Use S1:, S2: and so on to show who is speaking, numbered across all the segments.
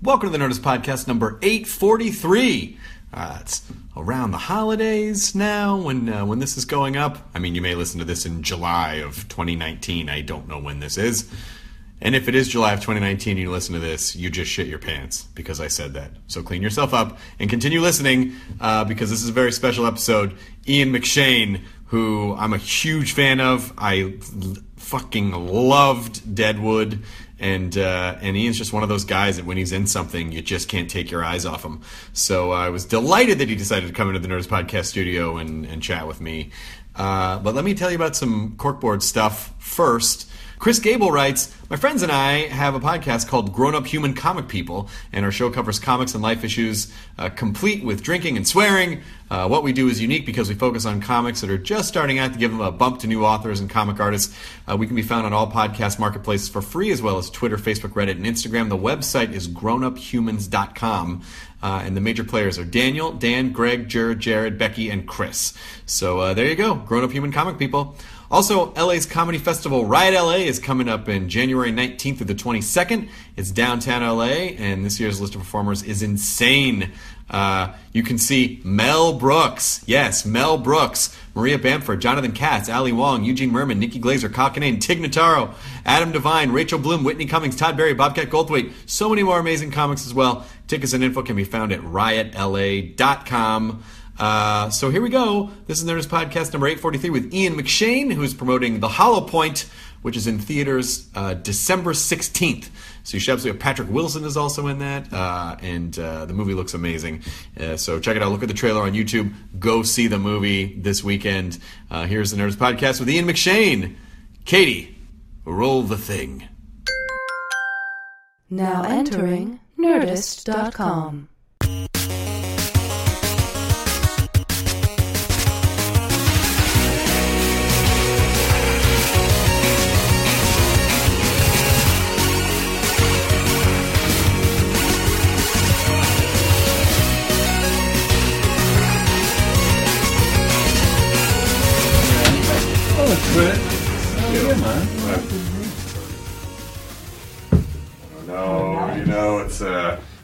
S1: Welcome to the Nerdist Podcast number 843. It's around the holidays now when this is going up. I mean, you may listen to this in July of 2019. I don't know when this is. And if it is July of 2019 and you listen to this, you just shit your pants because I said that. So clean yourself up and continue listening because this is a very special episode. Ian McShane, who I'm a huge fan of. I fucking loved Deadwood. And Ian's just one of those guys that when he's in something, you just can't take your eyes off him. So I was delighted that he decided to come into the Nerdist Podcast studio and chat with me. But let me tell you about some corkboard stuff first. Chris Gable writes, my friends and I have a podcast called Grown Up Human Comic People, and our show covers comics and life issues complete with drinking and swearing. What we do is unique because we focus on comics that are just starting out to give them a bump to new authors and comic artists. We can be found on all podcast marketplaces for free, as well as Twitter, Facebook, Reddit, and Instagram. The website is grownuphumans.com. And the major players are Daniel, Dan, Greg, Jared, Becky, and Chris. So there you go, Grown Up Human Comic People. Also, LA's comedy festival, Riot LA, is coming up in January 19th through the 22nd. It's downtown LA, and this year's list of performers is insane. You can see Mel Brooks. Yes, Mel Brooks. Maria Bamford, Jonathan Katz, Ali Wong, Eugene Merman, Nikki Glazer, Kyle Kinane, Tig Notaro, Adam Devine, Rachel Bloom, Whitney Cummings, Todd Berry, Bobcat Goldthwait. So many more amazing comics as well. Tickets and info can be found at riotla.com. So here we go. This is Nerdist Podcast number 843 with Ian McShane, who's promoting The Hollow Point, which is in theaters December 16th. So you should absolutely have Patrick Wilson is also in that, and the movie looks amazing. So check it out. Look at the trailer on YouTube. Go see the movie this weekend. Here's the Nerdist Podcast with Ian McShane. Katie, roll the thing.
S2: Now entering Nerdist.com.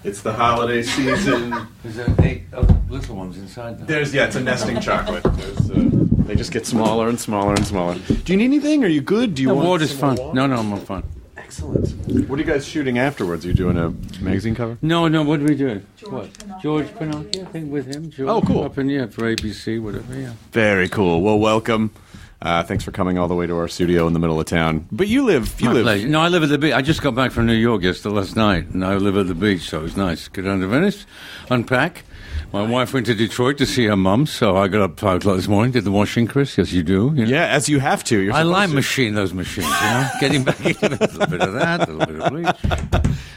S1: It's the holiday season.
S3: There's 8 other little ones inside there.
S1: It's a nesting chocolate. They just get smaller and smaller and smaller. Do you need anything? Are you good? Do you want
S3: water's fun. No, I'm fine.
S1: Excellent. What are you guys shooting afterwards? Are you doing a magazine cover?
S3: No, what are we doing? George Pinocchio, I think, with him. George,
S1: oh, cool.
S3: Up in, for ABC, whatever, yeah.
S1: Very cool. Well, welcome. Thanks for coming all the way to our studio in the middle of town. But you live...
S3: No, I live at the beach. I just got back from New York last night, and I live at the beach, so it was nice. Go down to Venice, unpack. My wife went to Detroit to see her mum, so I got up 5 o'clock this morning, did the washing, Chris, as you do. You know?
S1: Yeah, as you have to.
S3: I like those machines, getting back into it, a little bit of that, a little bit of bleach.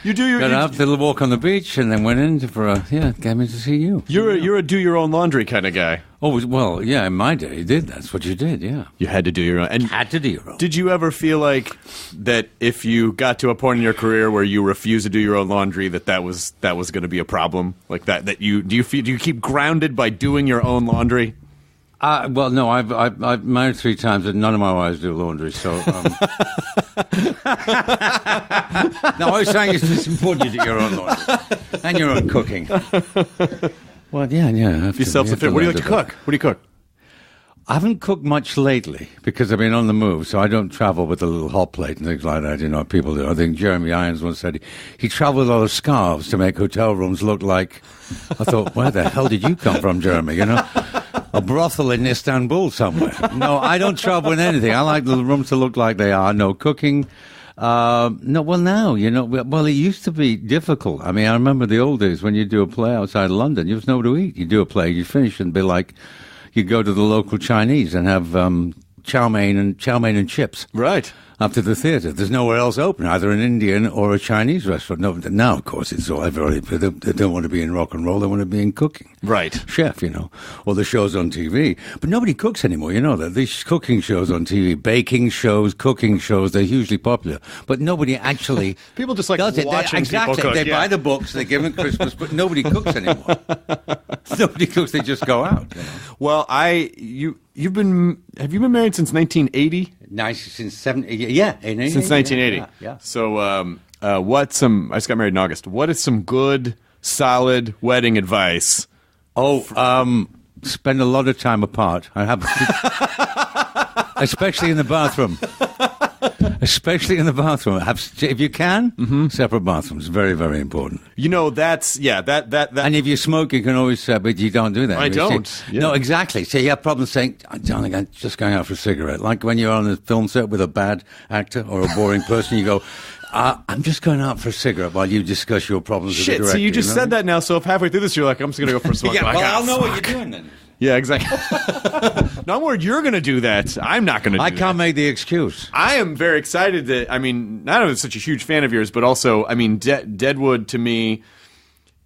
S1: You do your...
S3: Got up, did a walk on the beach, and then went in came in to see you.
S1: You're a do-your-own-laundry kind of guy.
S3: Oh, well, yeah, in my day, you did. That's what you did, yeah.
S1: You had to do your own. And
S3: had to do your own.
S1: Did you ever feel like that if you got to a point in your career where you refused to do your own laundry, that was going to be a problem? Like do you keep grounded by doing your own laundry?
S3: Well, no, I've married 3 times, and none of my wives do laundry, so... No, I was saying it's important you do your own laundry. And your own cooking. Well, yeah.
S1: Be self-sufficient. What do you like to cook? What do you cook?
S3: I haven't cooked much lately because I've been on the move, so I don't travel with a little hot plate and things like that. People do. I think Jeremy Irons once said he traveled with a lot of scarves to make hotel rooms look like... I thought, where the hell did you come from, Jeremy? A brothel in Istanbul somewhere. No, I don't travel with anything. I like the rooms to look like they are. No cooking. It used to be difficult. I mean, I remember the old days when you do a play outside of London, there was nowhere to eat. You do a play, you finish, and be like, you go to the local Chinese and have chow mein and chips.
S1: Right.
S3: After the theatre. There's nowhere else open, either an Indian or a Chinese restaurant. No, now, of course, it's all everybody. They don't want to be in rock and roll. They want to be in cooking.
S1: Right.
S3: Chef, or the shows on TV. But nobody cooks anymore, that. These cooking shows on TV, baking shows, cooking shows, they're hugely popular. But nobody actually
S1: people just like
S3: does it.
S1: Watching
S3: exactly.
S1: People cook,
S3: they buy the books, they give them Christmas, but nobody cooks anymore. Nobody cooks, they just go out.
S1: Well, have you been married since 1980?
S3: Since 1980.
S1: Since 1980.
S3: Yeah.
S1: So
S4: I just got married in August. What is some good, solid wedding advice?
S3: Spend a lot of time apart. Especially in the bathroom. Especially in the bathroom. If you can, separate bathrooms. Very, very important.
S4: That.
S3: And if you smoke, you can always say, but you don't do that.
S4: I don't.
S3: No, exactly. So you have problems saying, darling, I'm just going out for a cigarette. Like when you're on a film set with a bad actor or a boring person, you go, I'm just going out for a cigarette while you discuss your problems with the director.
S4: So you just said that now, so if halfway through this you're like, I'm just going to go for a smoke.
S3: Yeah, I'll know what you're doing then.
S4: Yeah, exactly. No, I'm worried you're going to do that. I'm not going to do that.
S3: I can't make the excuse.
S4: I am very excited that, not only such a huge fan of yours, but also, Deadwood to me,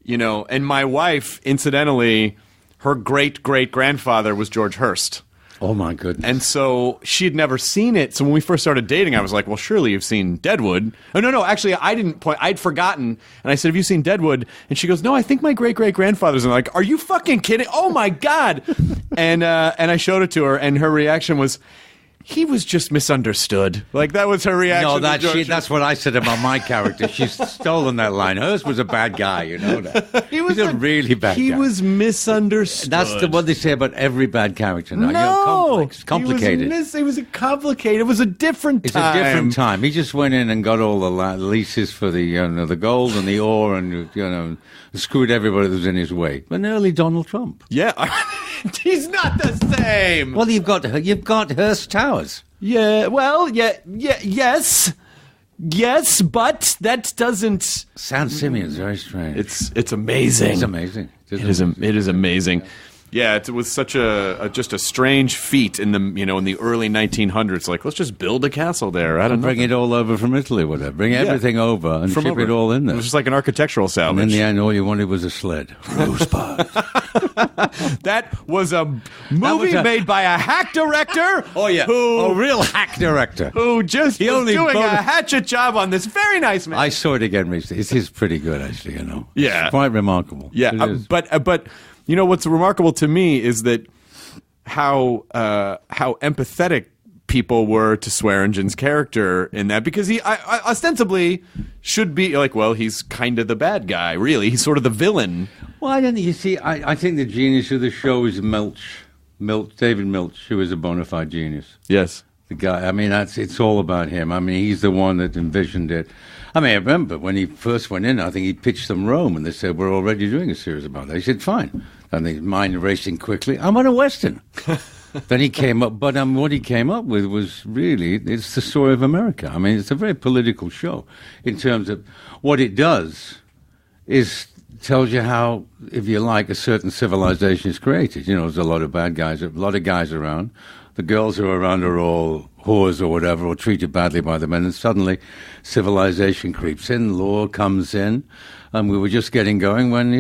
S4: and my wife, incidentally, her great-great-grandfather was George Hurst.
S3: Oh, my goodness.
S4: And so she had never seen it. So when we first started dating, I was like, well, surely you've seen Deadwood. Oh, no, actually, I didn't point. I'd forgotten. And I said, have you seen Deadwood? And she goes, no, I think my great-great-grandfather's. And I'm like, are you fucking kidding? Oh, my God. And I showed it to her, and her reaction was, he was just misunderstood. Like, that was her reaction.
S3: No, that's what I said about my character. She's stolen that line. Hers was a bad guy, you know that. He's a really bad guy.
S4: He was misunderstood.
S3: That's what they say about every bad character now.
S4: No.
S3: Complicated.
S4: It was complicated. It was a different time.
S3: It's a different time. He just went in and got all the leases for the gold and the ore and, screwed everybody that was in his way. An early Donald Trump.
S4: Yeah. He's not the same.
S3: Well, you've got Hearst Towers.
S4: Yeah, well, yes, but that doesn't...
S3: San Simeon's very strange.
S4: It's amazing.
S3: It's amazing.
S4: It is amazing. Yeah, it was such just a strange feat in the early 1900s. Like, let's just build a castle there. I don't know.
S3: Bring it all over from Italy, whatever. Bring everything over and ship it all in there.
S4: It was just like an architectural salvage.
S3: And in the end, all you wanted was a sled. Rosebud.
S4: That was a movie made by a hack director.
S3: Oh, yeah. A real hack director.
S4: Who just was doing a hatchet job on this very nice man.
S3: I saw it again recently. It is pretty good, actually,
S4: Yeah.
S3: It's quite remarkable.
S4: Yeah, but what's remarkable to me is that how empathetic people were to Swearengen's character in that, because he ostensibly should be like, well, he's kind of the bad guy, really. He's sort of the villain.
S3: Well, I don't think, you see, I think the genius of the show is David Milch, who is a bona fide genius.
S4: Yes.
S3: The guy, it's all about him. He's the one that envisioned it. I remember when he first went in, I think he pitched them Rome, and they said, we're already doing a series about that. He said, fine. And his mind racing quickly. I want a Western. Then he came up, but what he came up with was really, it's the story of America. It's a very political show in terms of what it does is tells you how, if you like, a certain civilization is created. There's a lot of bad guys, a lot of guys around. The girls who are around are all whores or whatever, or treated badly by the men, and suddenly civilization creeps in, law comes in, and we were just getting going when,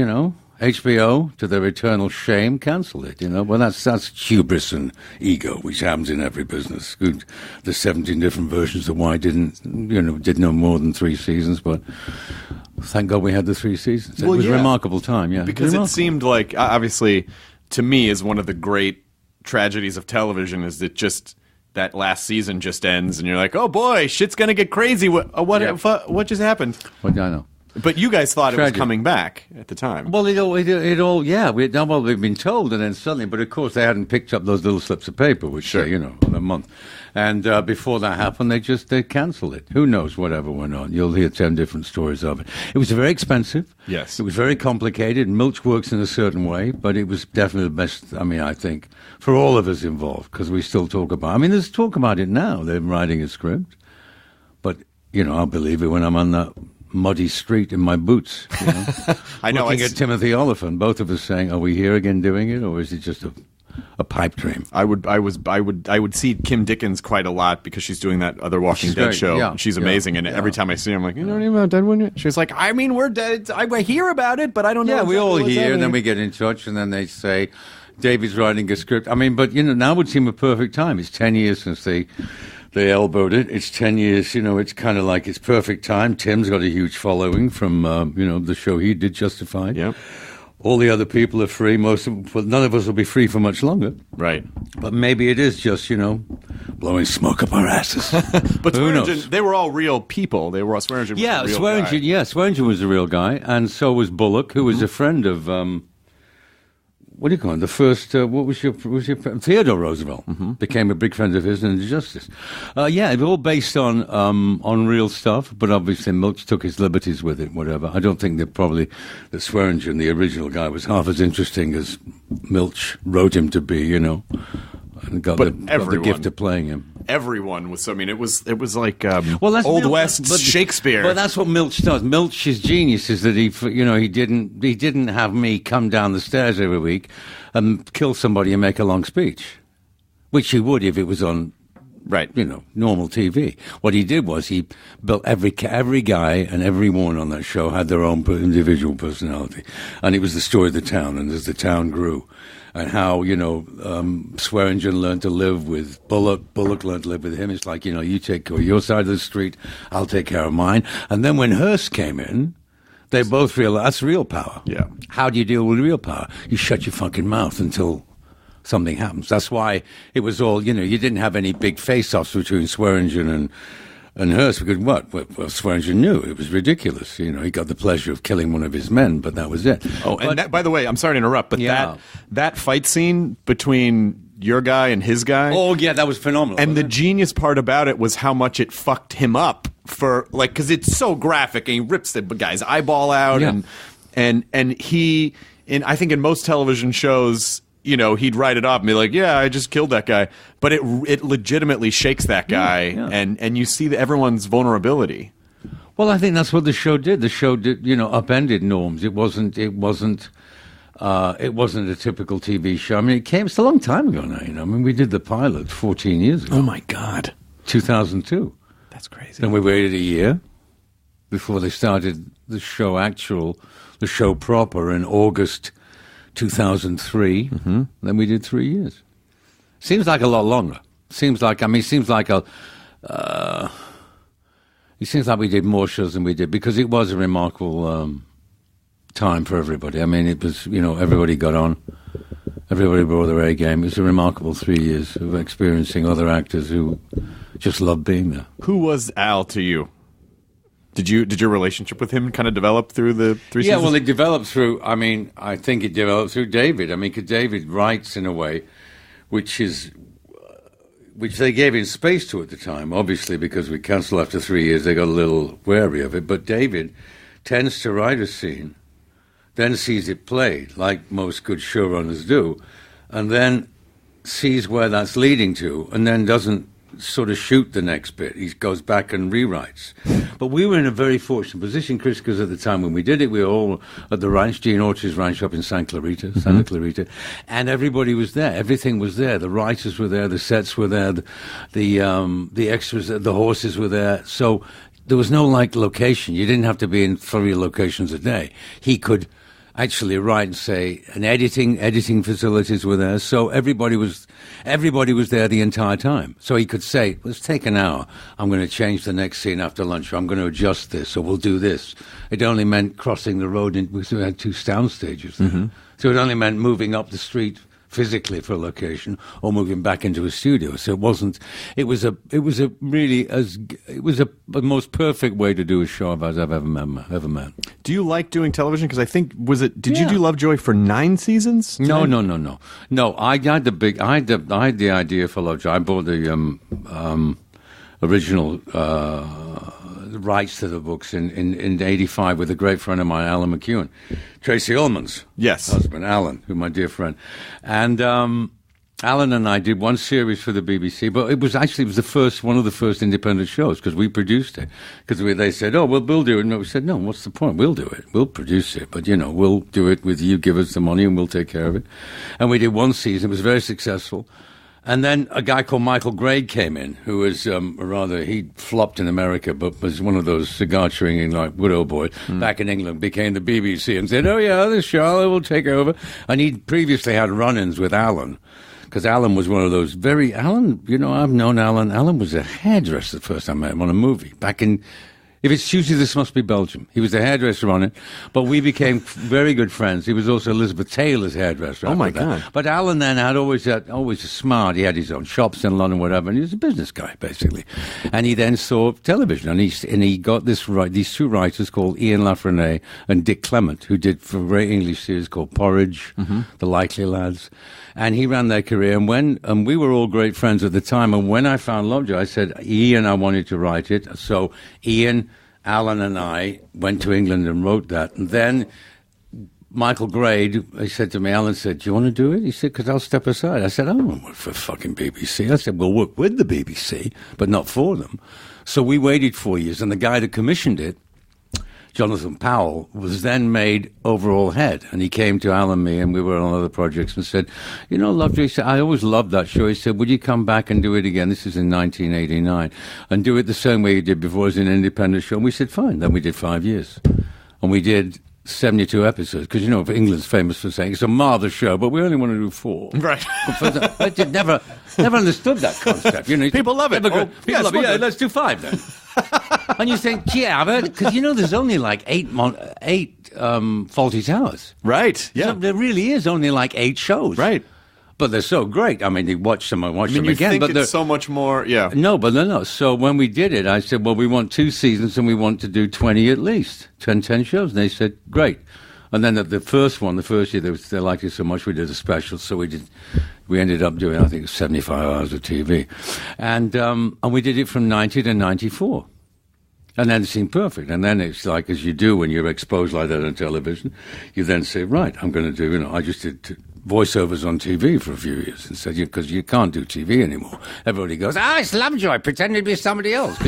S3: HBO, to their eternal shame, cancelled it, Well, that's hubris and ego, which happens in every business. Good. There's 17 different versions of why did no more than 3 seasons, but thank God we had the 3 seasons. It was a remarkable time, yeah.
S4: Because it seemed like, obviously, to me, is one of the great tragedies of television is that just that last season just ends, and you're like, oh boy, shit's gonna get crazy. What just happened?
S3: Well, I know.
S4: But you guys thought it was coming back at the time.
S3: Well, we've been told, and then suddenly, but of course they hadn't picked up those little slips of paper, which say, a month. And before that happened, they cancelled it. Who knows whatever went on? You'll hear 10 different stories of it. It was very expensive.
S4: Yes.
S3: It was very complicated. Milch works in a certain way, but it was definitely the best, I think, for all of us involved, because we still talk about it. There's talk about it now. They're writing a script. But, I'll believe it when I'm on that muddy street in my boots,
S4: I know.
S3: Looking at Timothy Oliphant, both of us saying, "Are we here again doing it, or is it just a pipe dream?"
S4: I would see Kim Dickens quite a lot because she's doing that other Walking Dead show.
S3: Yeah,
S4: she's amazing, and every time I see her, I'm like, "You know anything about Deadwood yet?" She's like, we're dead. I hear about it, but I don't know.
S3: Yeah, we all hear,
S4: happening.
S3: And then we get in touch, and then they say, "David's writing a script." But now would seem a perfect time. It's 10 years since they elbowed it. It's 10 years, it's kind of like it's perfect time. Tim's got a huge following from, the show he did, Justified.
S4: Yep.
S3: all the other people are free. None of us will be free for much longer.
S4: Right.
S3: But maybe it is just, blowing smoke up our asses.
S4: But
S3: Who knows?
S4: they were all real people. They were Swearengen was a real guy.
S3: Swearengen was a real guy, and so was Bullock, who was a friend of what do you call it? The first, what was your Theodore Roosevelt became a big friend of his and Justice. It was all based on real stuff, but obviously Milch took his liberties with it, whatever. I don't think that Swearengen, the original guy, was half as interesting as Milch wrote him to be, and got the gift of playing him.
S4: Everyone was. I mean, it was like
S3: that's
S4: Old West Shakespeare.
S3: But that's what Milch does. Milch's genius is that he didn't have me come down the stairs every week and kill somebody and make a long speech, which he would if it was on, normal TV. What he did was he built every guy and every woman on that show had their own individual personality, and it was the story of the town. And as the town grew. And how, Swearengen learned to live with Bullock. Bullock learned to live with him. It's like, you take care of your side of the street, I'll take care of mine. And then when Hearst came in, they both realized that's real power.
S4: Yeah.
S3: How do you deal with real power? You shut your fucking mouth until something happens. That's why it was all, you didn't have any big face-offs between Swearengen and Hearst, because what? Well, Swearengen knew it was ridiculous. He got the pleasure of killing one of his men, but that was it.
S4: Oh, and that, by the way, I'm sorry to interrupt, but that fight scene between your guy and his guy.
S3: Oh, yeah, that was phenomenal.
S4: And the genius part about it was how much it fucked him up because it's so graphic and he rips the guy's eyeball out and he, I think in most television shows, he'd write it up and be like, yeah, I just killed that guy. But it legitimately shakes that guy, and you see everyone's vulnerability.
S3: Well, I think that's what the show did. The show did, upended norms. It wasn't a typical TV show. I mean, it's a long time ago now, I mean, we did the pilot 14 years ago.
S4: Oh, my God.
S3: 2002.
S4: That's crazy.
S3: Then we waited a year before they started the show proper in August 2003. Then we did 3 years. Seems like a lot longer. It seems like we did more shows than we did, because it was a remarkable time for everybody. I mean, it was, everybody got on. Everybody brought their A game. It was a remarkable 3 years of experiencing other actors who just loved being there.
S4: Who was Al to you? Did your relationship with him kind of develop through the 3 seasons?
S3: Yeah, well, it developed through, I think it developed through David. Because David writes in a way which they gave him space to at the time, obviously, because we cancelled after 3 years, they got a little wary of it. But David tends to write a scene, then sees it played, like most good showrunners do, and then sees where that's leading to, and then doesn't sort of shoot the next bit. He goes back and rewrites. But we were in a very fortunate position, Chris, because at the time when we did it, we were all at the ranch, Gene Orchard's ranch up in Santa Clarita, and everybody was there. Everything was there. The writers were there, the sets were there, the extras, the horses were there. So there was no location. You didn't have to be in 3 locations a day. He could actually write and say, and editing facilities were there, so everybody was there the entire time. So he could say, let's take an hour, I'm going to change the next scene after lunch, or I'm going to adjust this, or we'll do this. It only meant crossing the road, because we had 2 sound stages there. So it only meant moving up the street physically for a location, or moving back into a studio. So it was a most perfect way to do a show as I've ever met.
S4: Do you like doing television? Because I think, did you do Lovejoy for 9 seasons?
S3: No. I had the idea for Lovejoy. I bought the original rights to the books in 85 with a great friend of mine, Alan McEwen, Tracy Ullman's husband, Alan, who's my dear friend. And Alan and I did one series for the BBC, but it was one of the first independent shows, because we produced it. Because they said, we'll do it. And we said, no, what's the point? We'll do it. We'll produce it. But, we'll do it with you. Give us the money and we'll take care of it. And we did one season. It was very successful. And then a guy called Michael Grade came in, who was he flopped in America, but was one of those cigar-chewing, widow boys, back in England, became the BBC and said, oh yeah, this Charlotte will take over. And he'd previously had run-ins with Alan, because Alan was one of those I've known Alan. Alan was a hairdresser the first time I met him on a movie, back in If it's Tuesday, this must be Belgium. He was the hairdresser on it, but we became very good friends. He was also Elizabeth Taylor's hairdresser.
S4: Oh, my
S3: after that.
S4: God.
S3: But Alan then had always smart. He had his own shops in London, whatever, and he was a business guy, basically. And he then saw television, and he got these two writers called Ian Lafreniere and Dick Clement, who did for a great English series called Porridge, The Likely Lads. And he ran their career, and we were all great friends at the time. And when I found Lovejoy, I said, Ian, I wanted to write it. So Ian, Alan, and I went to England and wrote that. And then Michael Grade, he said to me, Alan said, do you want to do it? He said, because I'll step aside. I said, I don't want to work for fucking BBC. I said, we'll work with the BBC, but not for them. So we waited 4 years, and the guy that commissioned it, Jonathan Powell, was then made overall head, and he came to Alan and me, and we were on other projects, and said, you know, Lovejoy, said, I always loved that show. He said, would you come back and do it again? This is in 1989, and do it the same way you did before as an independent show. And we said, fine. Then we did 5 years, and we did 72 episodes, because, you know, England's famous for saying it's a marvellous show, but we only want to do 4.
S4: Right.
S3: I did never understood that concept. You know,
S4: People love it.
S3: People
S4: yes,
S3: love it. Yeah, let's do 5 then. And you think, yeah, because you know, there's only like 8 Faulty Towers.
S4: Right. Yeah.
S3: So there really is only like 8 shows.
S4: Right.
S3: But they're so great. I mean, you watch them and watch them
S4: you
S3: again.
S4: think
S3: But
S4: it's so much more, yeah.
S3: No. So when we did it, I said, well, we want 2 seasons and we want to do 20 at least, 10 shows. And they said, great. And then the first year, they liked it so much, we did a special. So we ended up doing, I think, 75 hours of TV. And we did it from 90 to 94. And then it seemed perfect. And then it's like, as you do when you're exposed like that on television, you then say, right, I'm going to do, you know, I just did voiceovers on TV for a few years and said, because you can't do TV anymore. Everybody goes, it's Lovejoy, pretend to be somebody else.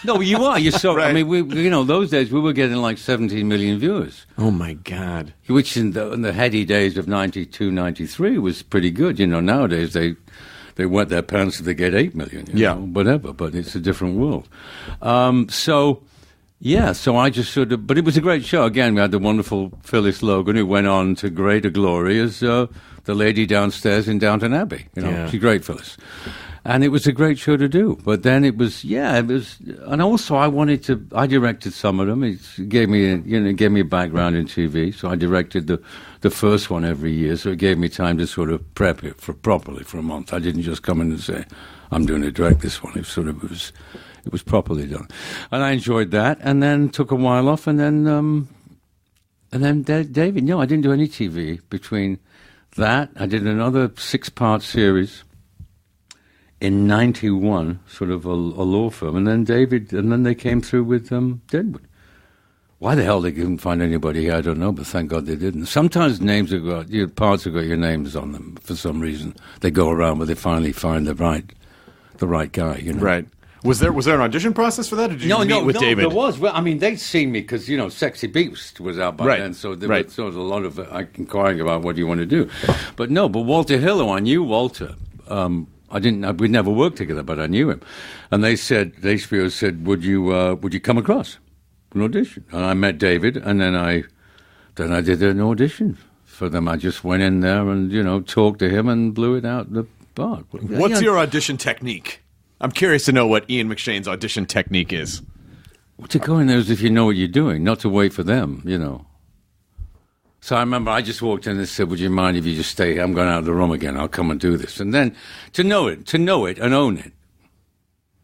S3: No, you are. You're so,
S4: right.
S3: I mean, you know, those days we were getting like 17 million viewers.
S4: Oh, my God.
S3: Which in the heady days of 92, 93 was pretty good. You know, nowadays they wet their pants if they get 8 million, you know, whatever, but it's a different world. So I just sort of, but it was a great show. Again, we had the wonderful Phyllis Logan, who went on to greater glory as the lady downstairs in Downton Abbey. You know, she's great, Phyllis. And it was a great show to do. But then it was, and also I directed some of them. It gave me a background in TV. So I directed the first one every year. So it gave me time to sort of prep it properly for a month. I didn't just come in and say, I'm going to direct this one. It was properly done. And I enjoyed that. And then took a while off. And then David, no, I didn't do any TV between that. I did another 6-part series in 91, sort of a law firm, and then they came through with Deadwood. Why the hell they couldn't find anybody here, I don't know, but thank God they didn't. Sometimes names have got, parts have got your names on them for some reason. They go around, but they finally find the right guy, you know.
S4: Right. Was there an audition process for that, or did you meet with David?
S3: No, there was. Well, I mean, they'd seen me because, you know, Sexy Beast was out by then, so there was sort of a lot of inquiring about what do you want to do. But Walter Hill, I knew Walter. We'd never worked together, but I knew him. And HBO said, would you come across an audition? And I met David, and then I did an audition for them. I just went in there and, you know, talked to him and blew it out the park.
S4: What's your audition technique? I'm curious to know what Ian McShane's audition technique is.
S3: To go in there as if you know what you're doing, not to wait for them, you know. So I remember I just walked in and said, would you mind if you just stay here? I'm going out of the room again. I'll come and do this. And then to know it and own it.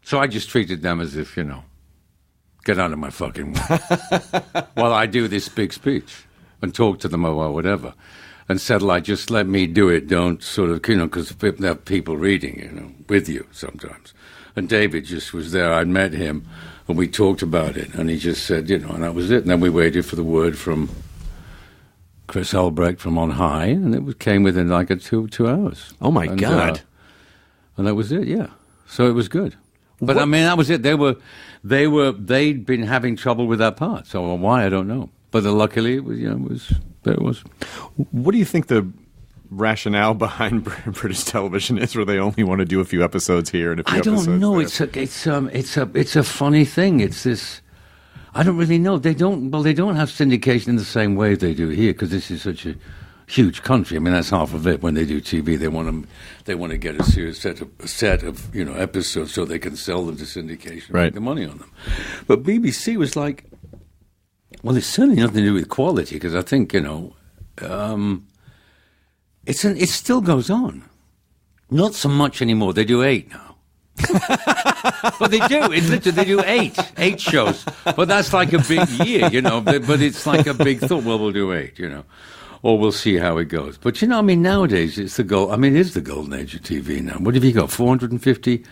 S3: So I just treated them as if, you know, get out of my fucking way while I do this big speech and talk to them about whatever. And said, like, just let me do it. Don't sort of, you know, because there are people reading, you know, with you sometimes. And David just was there. I'd met him and we talked about it. And he just said, you know, and that was it. And then we waited for the word from Chris Hardwick from On High, and it came within like 2 hours.
S4: Oh my God!
S3: And that was it. Yeah, so it was good. But I mean, that was it. They'd been having trouble with that part. So why I don't know. But luckily, it was, you know, there it was.
S4: What do you think the rationale behind British television is, where they only want to do a few episodes here and a few episodes there?
S3: I don't know. It's a funny thing. It's this. I don't really know. They don't have syndication in the same way they do here, because this is such a huge country. I mean, that's half of it. When they do TV, they want to get a serious set of episodes so they can sell them to syndication and make the money on them. But BBC was like, well, it's certainly nothing to do with quality, because I think it still goes on. Not so much anymore. They do 8 now. But they do. It's literally, they do 8 shows. But that's like a big year, But it's like a big thought. Well, we'll do 8, or we'll see how it goes. But nowadays it's the it is the golden age of TV now. What have you got? 450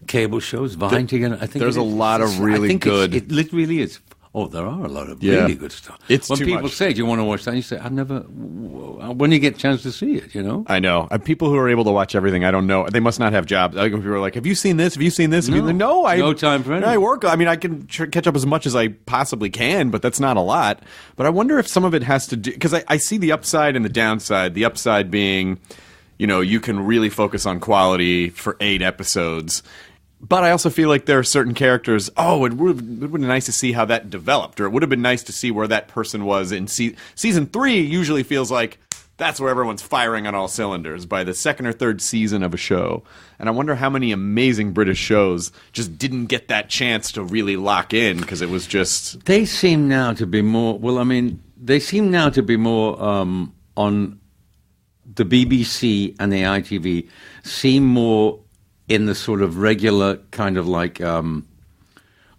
S3: cable shows vying together. I think
S4: there's a lot of really good.
S3: It literally is. Oh, there are a lot of really good stuff.
S4: It's
S3: when
S4: too
S3: people
S4: much.
S3: say, "Do you want to watch that?" You say, "I've never." When you get a chance to see it,
S4: I know. People who are able to watch everything, I don't know. They must not have jobs. Like, people are like, "Have you seen this? Have you seen this?"
S3: No,
S4: like, no,
S3: no time for anything.
S4: I work. I mean, I can catch up as much as I possibly can, but that's not a lot. But I wonder if some of it has to do, because I see the upside and the downside. The upside being, you can really focus on quality for 8 episodes. But I also feel like there are certain characters, it would have been nice to see how that developed, or it would have been nice to see where that person was in season 3. Usually feels like that's where everyone's firing on all cylinders by the 2nd or 3rd season of a show. And I wonder how many amazing British shows just didn't get that chance to really lock in, because it was just...
S3: They seem now to be more... Well, I mean, they seem now to be more on the BBC and the ITV, seem more... in the sort of regular kind of like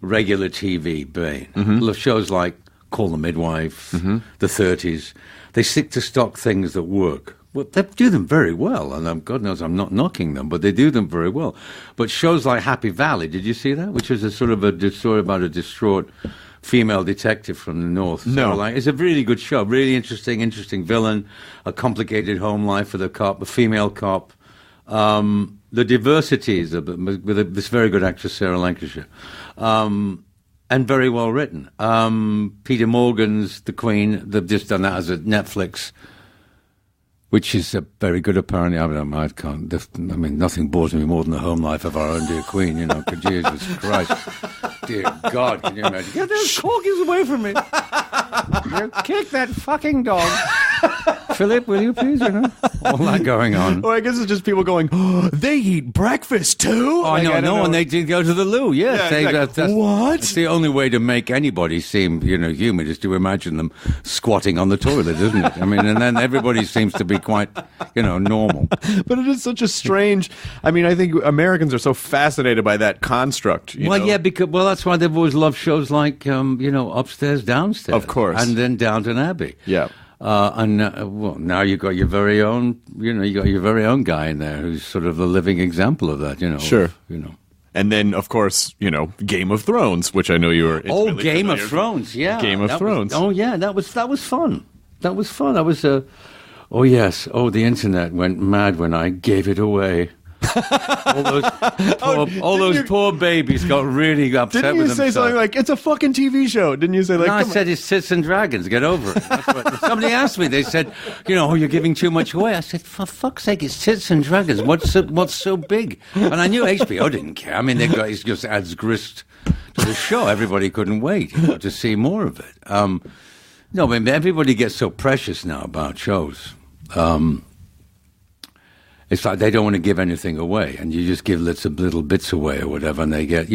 S3: regular TV vein. Shows like Call the Midwife, The 30s, they stick to stock things that work. Well, they do them very well, and God knows I'm not knocking them, but they do them very well. But shows like Happy Valley, did you see that? Which is a sort of a story about a distraught female detective from the north.
S4: No.
S3: It's a really good show, really interesting villain, a complicated home life for the cop, a female cop. The diversities with this very good actress, Sarah Lancashire, and very well written. Peter Morgan's The Queen, they've just done that as a Netflix, which is very good apparently. I mean, nothing bores me more than the home life of our own dear Queen, Jesus Christ. Dear God, can you imagine? Get those corgis away from me. You kick that fucking dog. Philip, will you please? All that going on.
S4: Well, I guess it's just people going, they eat breakfast too?
S3: Oh, no, and they did go to the loo, yes.
S4: What?
S3: It's the only way to make anybody seem, human is to imagine them squatting on the toilet, isn't it? I mean, and then everybody seems to be quite, normal.
S4: But it is such a strange... I mean, I think Americans are so fascinated by that construct.
S3: Yeah, that's why they've always loved shows like, Upstairs, Downstairs.
S4: Of course.
S3: And then Downton Abbey.
S4: Yeah.
S3: Now you've got your very own, you got your very own guy in there who's sort of the living example of that,
S4: Sure. And then, of course, Game of Thrones, which I know you were.
S3: Game of Thrones, yeah.
S4: Game of Thrones.
S3: That was fun. That was fun. That was a. Oh yes. Oh, the internet went mad when I gave it away. all those poor babies got really upset
S4: Didn't
S3: with
S4: you say something like, it's a fucking TV show? Didn't you say like...
S3: No, I said it's Tits and Dragons, get over it. That's what, somebody asked me, they said, you're giving too much away. I said, for fuck's sake, it's Tits and Dragons. What's so big? And I knew HBO didn't care. I mean, it just adds grist to the show. Everybody couldn't wait to see more of it. No, I mean, everybody gets so precious now about shows. It's like they don't want to give anything away, and you just give little bits away or whatever, and they get,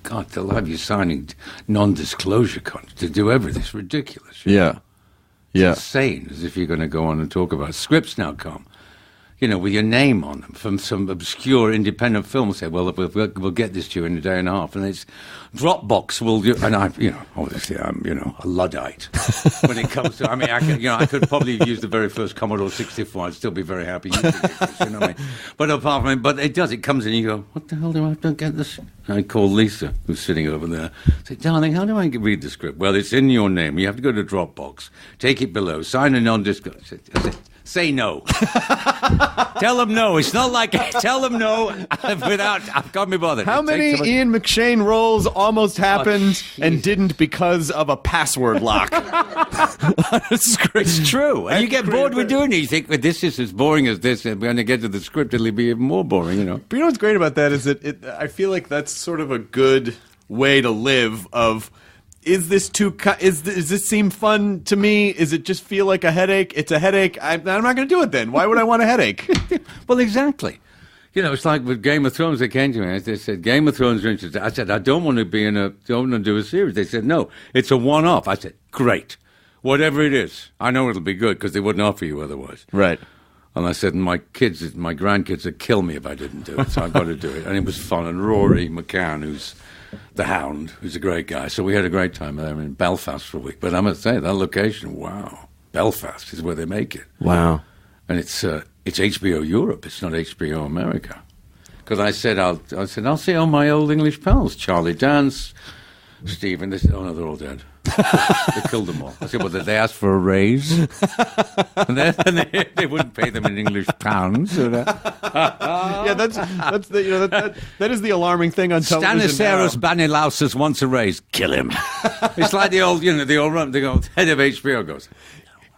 S3: God, they'll have you signing non-disclosure contracts to do everything. It's ridiculous.
S4: Yeah.
S3: It's insane, as if you're going to go on and talk about it. Scripts now come, with your name on them from some obscure independent film. Say, well, we'll get this to you in a day and a half, and it's Dropbox will do. And obviously I'm, a Luddite when it comes to. I mean, I could probably use the very first Commodore 64. I'd still be very happy using it. You know what I mean? But apart from it, it comes in. You go, what the hell do I have to get this? And I call Lisa, who's sitting over there. I say, darling, how do I read the script? Well, it's in your name. You have to go to Dropbox, take it below, sign a non-disclosure. Say no. Tell them no. It's not like tell them no without. I've got me bothered.
S4: How many Ian McShane roles almost happened and didn't because of a password lock?
S3: It's true. And you get bored with doing it. You think, well, this is as boring as this. And when I get to the script, it'll be even more boring,
S4: But what's great about that is that I feel like that's sort of a good way to live of... is this does this seem fun to me? Is it just feel like a headache? It's a headache. I'm not going to do it then. Why would I want a headache?
S3: Well, exactly. You know, it's like with Game of Thrones. They came to me. They said, Game of Thrones are interested. I said, I don't want to don't want to do a series. They said, no, it's a one-off. I said, great. Whatever it is. I know it'll be good because they wouldn't offer you otherwise.
S4: Right.
S3: And I said, my grandkids would kill me if I didn't do it, so I've got to do it. And it was fun. And Rory McCann, who's the Hound, who's a great guy. So we had a great time there in Belfast for a week. But I must say, that location, wow. Belfast is where they make it.
S4: Wow.
S3: And it's HBO Europe. It's not HBO America. Because I said, I'll see all my old English pals, Charlie Dance, Stephen. They said, oh, no, they're all dead. They killed them all. I said, well, did they ask for a raise? and they wouldn't pay them in English pounds.
S4: Yeah, that is the alarming thing on television.
S3: Stanislaus Banilausis wants a raise. Kill him. It's like the old head of HBO goes,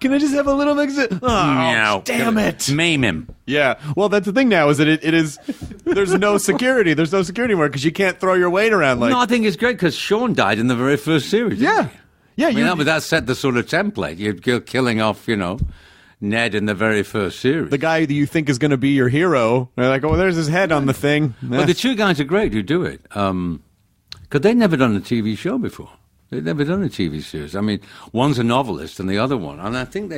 S4: can I just have a little mix of... Oh, damn it.
S3: Maim him.
S4: Yeah. Well, that's the thing now is that it is... There's no security. There's no security anymore because you can't throw your weight around like...
S3: No, I think it's great because Sean died in the very first series.
S4: Yeah. Yeah.
S3: That set the sort of template. You're killing off, Ned in the very first series.
S4: The guy that you think is going to be your hero. They're like, oh, there's his head on the thing.
S3: But the two guys are great who do it. Because they'd never done a TV show before. They'd never done a TV series. I mean, one's a novelist and the other one. And I think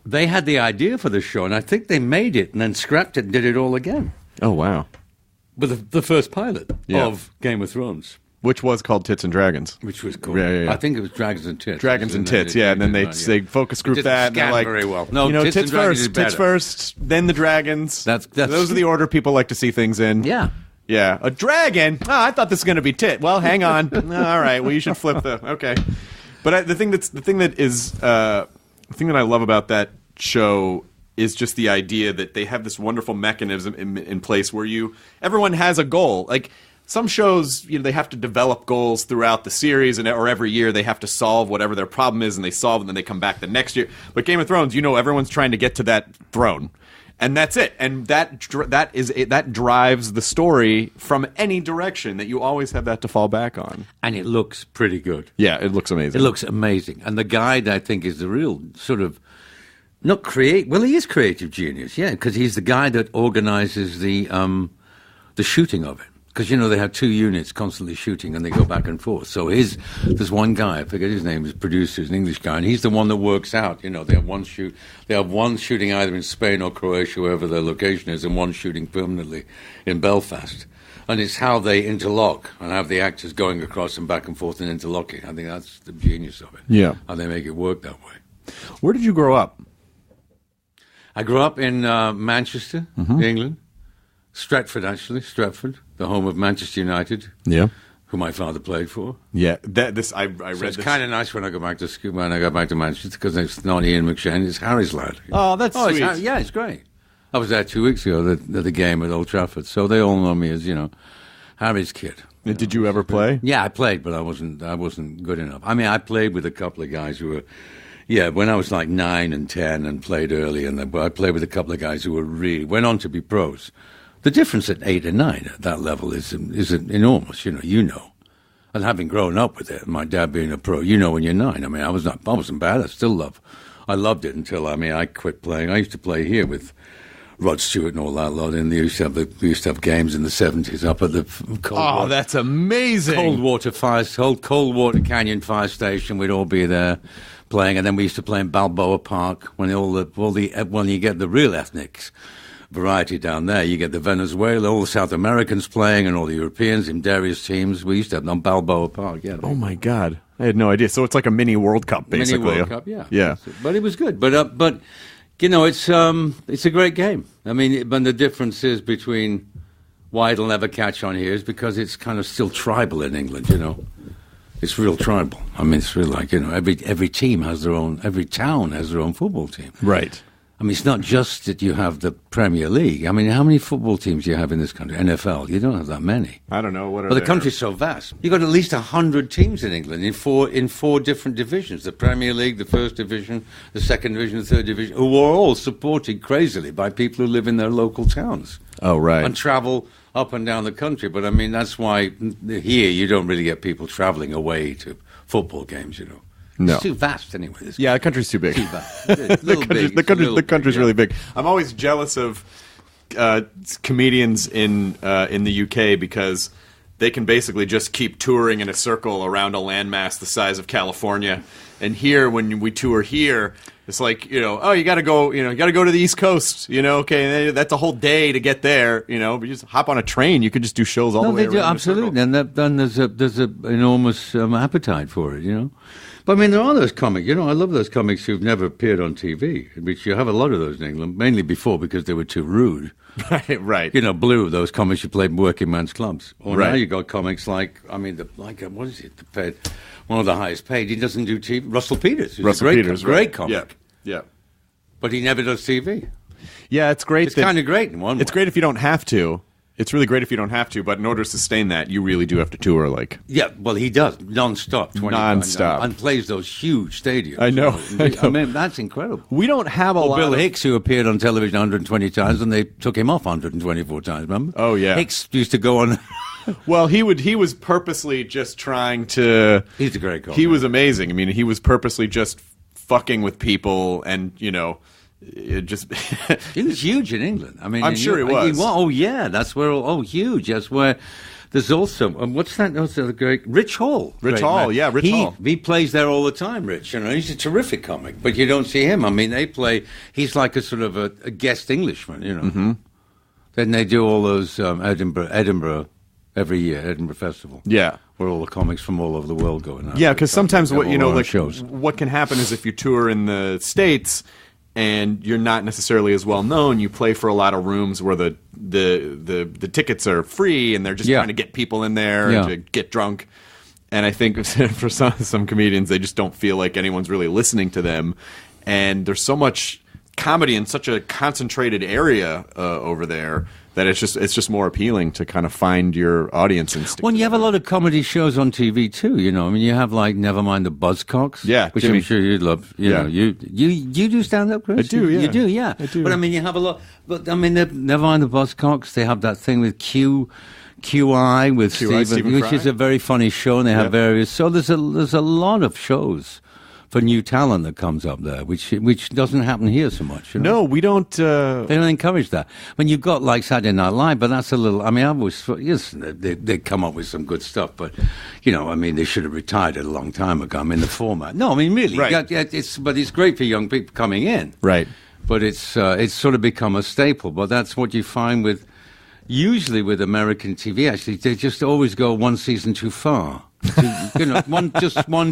S3: they had the idea for the show, and I think they made it and then scrapped it and did it all again.
S4: Oh, wow.
S3: With the first pilot of Game of Thrones.
S4: Which was called Tits and Dragons.
S3: Which was cool.
S4: Yeah.
S3: I think it was Dragons and Tits.
S4: Dragons and Tits, yeah. And then they focus group that. And they're like,
S3: very well. No, Tits
S4: first, then the Dragons. Those are the order people like to see things in.
S3: Yeah.
S4: Yeah, a dragon. Oh, I thought this was going to be tit. Well, hang on. All right. Well, you should flip okay. But the thing that I love about that show is just the idea that they have this wonderful mechanism in place where everyone has a goal. Like some shows, they have to develop goals throughout the series or every year they have to solve whatever their problem is, and they solve, and then they come back the next year. But Game of Thrones, everyone's trying to get to that throne. And that's it. And that drives the story from any direction, that you always have that to fall back on.
S3: And it looks pretty good.
S4: Yeah, it looks amazing.
S3: It looks amazing. And the guy, I think, is the real sort of, not create. Well, he is creative genius, yeah, because he's the guy that organizes the shooting of it. Because, they have two units constantly shooting and they go back and forth. So there's one guy, I forget his name, his producer, is an English guy, and he's the one that works out. They have one shooting either in Spain or Croatia, wherever their location is, and one shooting permanently in Belfast. And it's how they interlock and have the actors going across and back and forth and interlocking. I think that's the genius of it.
S4: Yeah.
S3: How they make it work that way.
S4: Where did you grow up?
S3: I grew up in Manchester, England. Stratford, the home of Manchester United.
S4: Yeah.
S3: Who my father played for.
S4: Yeah, I read this.
S3: It's kind of nice when I go back to school, when I go back to Manchester, because it's not Ian McShane, it's Harry's lad.
S4: Oh, that's sweet.
S3: It's great. I was there 2 weeks ago at the game at Old Trafford, so they all know me as, Harry's kid.
S4: Did you ever play?
S3: Yeah, I played, but I wasn't good enough. I mean, I played with a couple of guys who were... Yeah, when I was like 9 and 10 and played early, and I played with a couple of guys who went on to be pros. The difference at 8 and 9 at that level is enormous, And having grown up with it, my dad being a pro, when you're 9. I mean, I wasn't bad. I loved it until, I quit playing. I used to play here with Rod Stewart and all that lot, and we used to have games in the 70s up at the Coldwater.
S4: Oh, that's amazing.
S3: Coldwater Canyon Fire Station. We'd all be there playing, and then we used to play in Balboa Park when you get the real ethnics variety down there. You get the Venezuela, all the South Americans playing, and all the Europeans in various teams. We used to have them on Balboa Park. Yeah.
S4: Oh my God, I had no idea. So it's like a mini World Cup, basically.
S3: Mini World Cup, yeah.
S4: Yeah.
S3: But it was good. But it's a great game. I mean, but the difference is between why it'll never catch on here is because it's kind of still tribal in England. It's real tribal. I mean, it's real like every team has their own. Every town has their own football team.
S4: Right.
S3: I mean, it's not just that you have the Premier League. I mean, how many football teams do you have in this country? NFL, you don't have that many.
S4: I don't know.
S3: But the country's so vast. You've got at least 100 teams in England in four different divisions. The Premier League, the First Division, the Second Division, the Third Division, who are all supported crazily by people who live in their local towns.
S4: Oh, right.
S3: And travel up and down the country. But I mean, that's why here you don't really get people traveling away to football games, you know.
S4: No.
S3: It's too vast anyway.
S4: Yeah, the country's too big.
S3: Too vast. The
S4: country's really big. I'm always jealous of comedians in the UK because they can basically just keep touring in a circle around a landmass the size of California. And here, when we tour here, it's like, you know, oh, you got to go to the East Coast, you know, okay, that's a whole day to get there, you know, but you just hop on a train, you could just do shows all the way around.
S3: No, they do, absolutely, and then there's an enormous appetite for it, you know. But I mean, there are those comics, you know, I love those comics who've never appeared on TV, which you have a lot of those in England, mainly before because they were too rude.
S4: Right.
S3: You know, Blue, those comics you played in working man's clubs. Or
S4: right.
S3: Now you got comics like, I mean, what is it? One of the highest paid. He doesn't do TV. Russell Peters. Great comic.
S4: Yeah.
S3: But he never does TV.
S4: Yeah, it's great.
S3: It's kind of great in one way.
S4: It's great if you don't have to. It's really great if you don't have to, but in order to sustain that, you really do have to tour, like...
S3: Yeah, well, he does, non-stop.
S4: Non-stop.
S3: And plays those huge stadiums.
S4: I know.
S3: I mean, that's incredible.
S4: We don't have a lot
S3: Bill Hicks, who appeared on television 120 times, and they took him off 124 times, remember?
S4: Oh, yeah.
S3: Hicks used to go on...
S4: Well, he was purposely just trying to...
S3: He's a great comic.
S4: He was amazing. I mean, he was purposely just fucking with people and, you know... It just
S3: he was huge in England. I mean,
S4: I'm sure he was.
S3: Oh yeah, that's where. Oh, huge. That's where. There's also what's that? What's the great Rich Hall?
S4: Rich Hall.
S3: He plays there all the time. Rich, you know, he's a terrific comic, but you don't see him. I mean, they play. He's like a sort of a guest Englishman, you know. Mm-hmm. Then they do all those Edinburgh every year, Edinburgh Festival.
S4: Yeah.
S3: Where all the comics from all over the world go.
S4: Yeah, because sometimes what you know, like
S3: shows.
S4: What can happen is if you tour in the States. And you're not necessarily as well known. You play for a lot of rooms where the tickets are free, and they're just trying to get people in there to get drunk. And I think for some comedians, they just don't feel like anyone's really listening to them. And there's so much comedy in such a concentrated area over there that it's just more appealing to kind of find your audience and stick.
S3: Well, you have a lot of comedy shows on TV too. You know, I mean, you have like Nevermind the Buzzcocks, which
S4: Jimmy.
S3: I'm sure you'd love. You know, you do stand up, Chris?
S4: I do, yeah.
S3: You do, yeah.
S4: I do.
S3: But I mean, you have a lot. But I mean, Nevermind the Buzzcocks. They have that thing with QI with Stephen, which is a very funny show, and they have various. So there's a lot of shows for new talent that comes up there, which doesn't happen here so much. You know?
S4: No, we don't.
S3: They don't encourage that. When you've got like Saturday Night Live, but that's a little. I mean, I've always yes, they come up with some good stuff, but you know, I mean, they should have retired it a long time ago. I mean, the format. No, I mean, really,
S4: right.
S3: But it's great for young people coming in,
S4: right?
S3: But it's sort of become a staple. But that's what you find usually with American TV. Actually, they just always go one season too far. One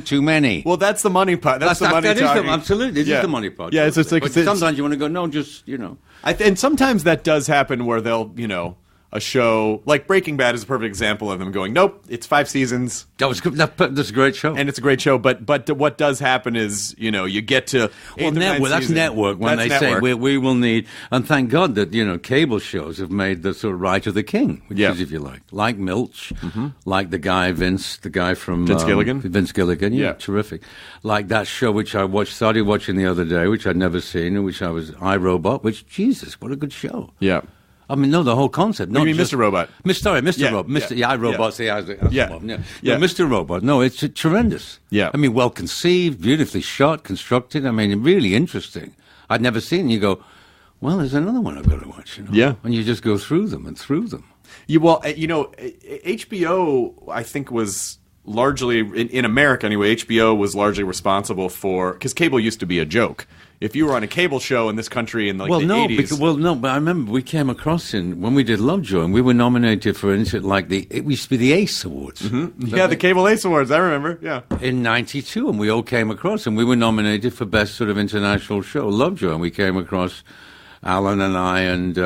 S3: too many.
S4: Well, that's the money part. That's the money talking.
S3: Absolutely, this is the money part.
S4: Yeah, it's like
S3: sometimes you want to go, no, just you know.
S4: And sometimes that does happen where they'll, you know, a show like Breaking Bad is a perfect example of them going, nope, it's 5 seasons.
S3: That's a great show,
S4: and it's a great show. But what does happen is, you know, you get to
S3: that's network when they say we will need, and thank God that you know cable shows have made the sort of right of the king, which is if you like Milch, like the guy from
S4: Vince Gilligan.
S3: Vince Gilligan, terrific. Like that show which I started watching the other day, which I'd never seen, and which I was iRobot, which Jesus, what a good show.
S4: Yeah.
S3: I mean, no, the whole concept.
S4: What do you mean, Mr. Robot?
S3: Mr. Robot. iRobot's the Mr. Robot. No, it's tremendous.
S4: Yeah.
S3: I mean, well conceived, beautifully shot, constructed. I mean, really interesting. I'd never seen it. You go, well, there's another one I've got to watch. You know?
S4: Yeah.
S3: And you just go through them.
S4: HBO, I think, was largely, in America anyway, HBO was largely responsible for, because cable used to be a joke. If you were on a cable show in this country in the 80s...
S3: but I remember we came across when we did Lovejoy, and we were nominated for, it used to be the ACE Awards.
S4: Mm-hmm. Yeah, the Cable ACE Awards, I remember, yeah.
S3: In 92, and we all came across, and we were nominated for Best sort of International Show, Lovejoy, and we came across... Alan and I, and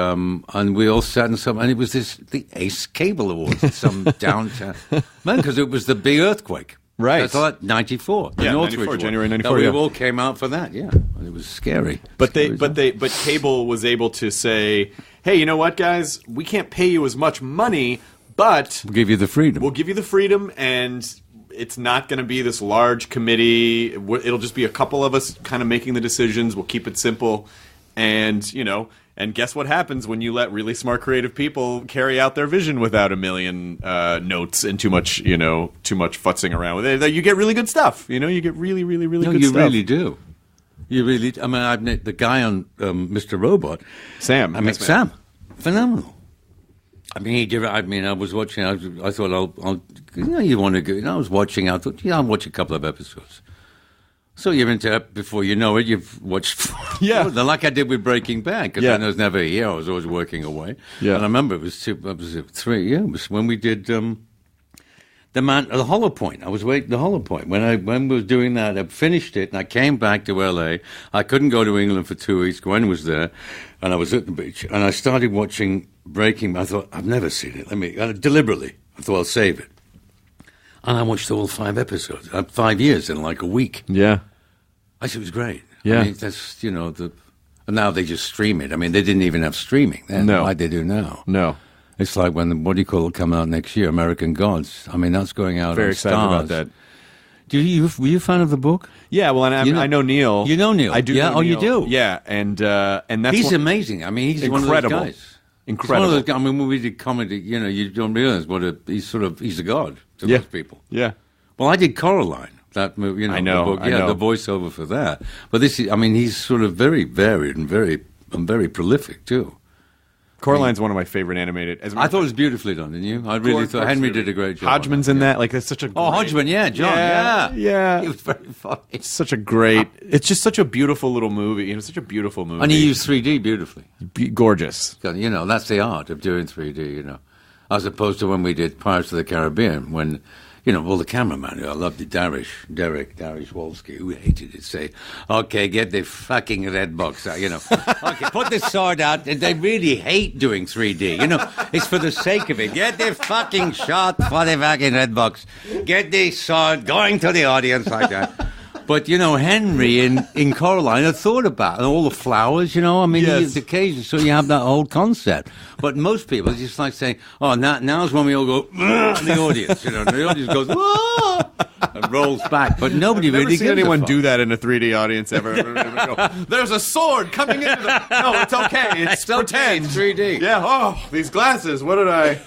S3: we all sat and it was the Ace Cable Awards at some downtown, because it was the big earthquake.
S4: Right.
S3: That's all 94.
S4: Yeah, 94, January 94.
S3: We all came out for that, yeah. It was scary.
S4: But cable was able to say, hey, you know what, guys? We can't pay you as much money, but
S3: we'll give you the freedom.
S4: We'll give you the freedom, and it's not going to be this large committee. It'll just be a couple of us kind of making the decisions. We'll keep it simple. And, you know, And guess what happens when you let really smart, creative people carry out their vision without a million notes and too much futzing around with it? You get really good stuff. You get really, really, really good stuff.
S3: No, you really do. You really. I mean, the guy on Mr. Robot,
S4: Sam.
S3: Sam, phenomenal. I mean, he did. I mean, I was watching. I thought, I'll you want to go? I was watching. I thought, I'll watch a couple of episodes. So you're into it before you know it. You've watched, like I did with Breaking Bad, because I was never here. I was always working away. Yeah, and I remember it was 3 years. It was when we did the Hollow Point. I was waiting the Hollow Point when we was doing that. I finished it and I came back to LA. I couldn't go to England for 2 weeks. Gwen was there, and I was at the beach, and I started watching Breaking Bad. I thought, I've never seen it. Deliberately, I thought I'll save it. And I watched all 5 episodes. 5 years in like a week.
S4: Yeah.
S3: I said it was great.
S4: Yeah.
S3: I mean, that's, and now they just stream it. I mean, they didn't even have streaming then, like they do now.
S4: No.
S3: It's like when what do you call it come out next year, American Gods. I mean, that's going out
S4: Very
S3: on
S4: excited
S3: Stars.
S4: about that.
S3: Were you a fan of the book?
S4: Yeah, well, and I know Neil.
S3: You know Neil?
S4: I do
S3: Yeah,
S4: know Neil.
S3: you do?
S4: Yeah, and that's
S3: He's amazing. I mean, he's
S4: incredible.
S3: one of those guys.
S4: Incredible.
S3: He's one of those guys. I mean, when we did comedy, you don't realize he's a god to most people.
S4: Yeah.
S3: Well, I did Coraline, that movie,
S4: I know,
S3: the book.
S4: I know.
S3: The voiceover for that. But he's sort of very varied and very prolific too.
S4: Coraline's one of my favorite animated.
S3: I thought it was beautifully done, didn't you? I really thought Henry did a great job.
S4: Hodgman's in that. Like, that's such a
S3: great... Hodgman, yeah, John,
S4: yeah.
S3: He was very funny.
S4: It's such a great... It's just such a beautiful little movie. Such a beautiful movie.
S3: And he used 3D beautifully.
S4: Gorgeous.
S3: That's the art of doing 3D, As opposed to when we did Pirates of the Caribbean, when... the cameraman, I loved it, Darish Wolski, who hated it, say, okay, get the fucking red box out, Okay, put the sword out. And they really hate doing 3D, It's for the sake of it. Get the fucking shot for the fucking red box. Get the sword going to the audience like that. But, Henry in Coraline had thought about it, all the flowers,
S4: Yes.
S3: the occasion, so you have that whole concept. But most people just like saying, oh, now's when we all go, in the audience, and the audience goes, "Whoa!" and rolls back. But nobody really gives a fuck.
S4: Never seen anyone do that in a 3D audience ever. There's a sword coming into the... No, it's okay. It's pretend.
S3: It's 3D.
S4: Yeah, these glasses, what did I...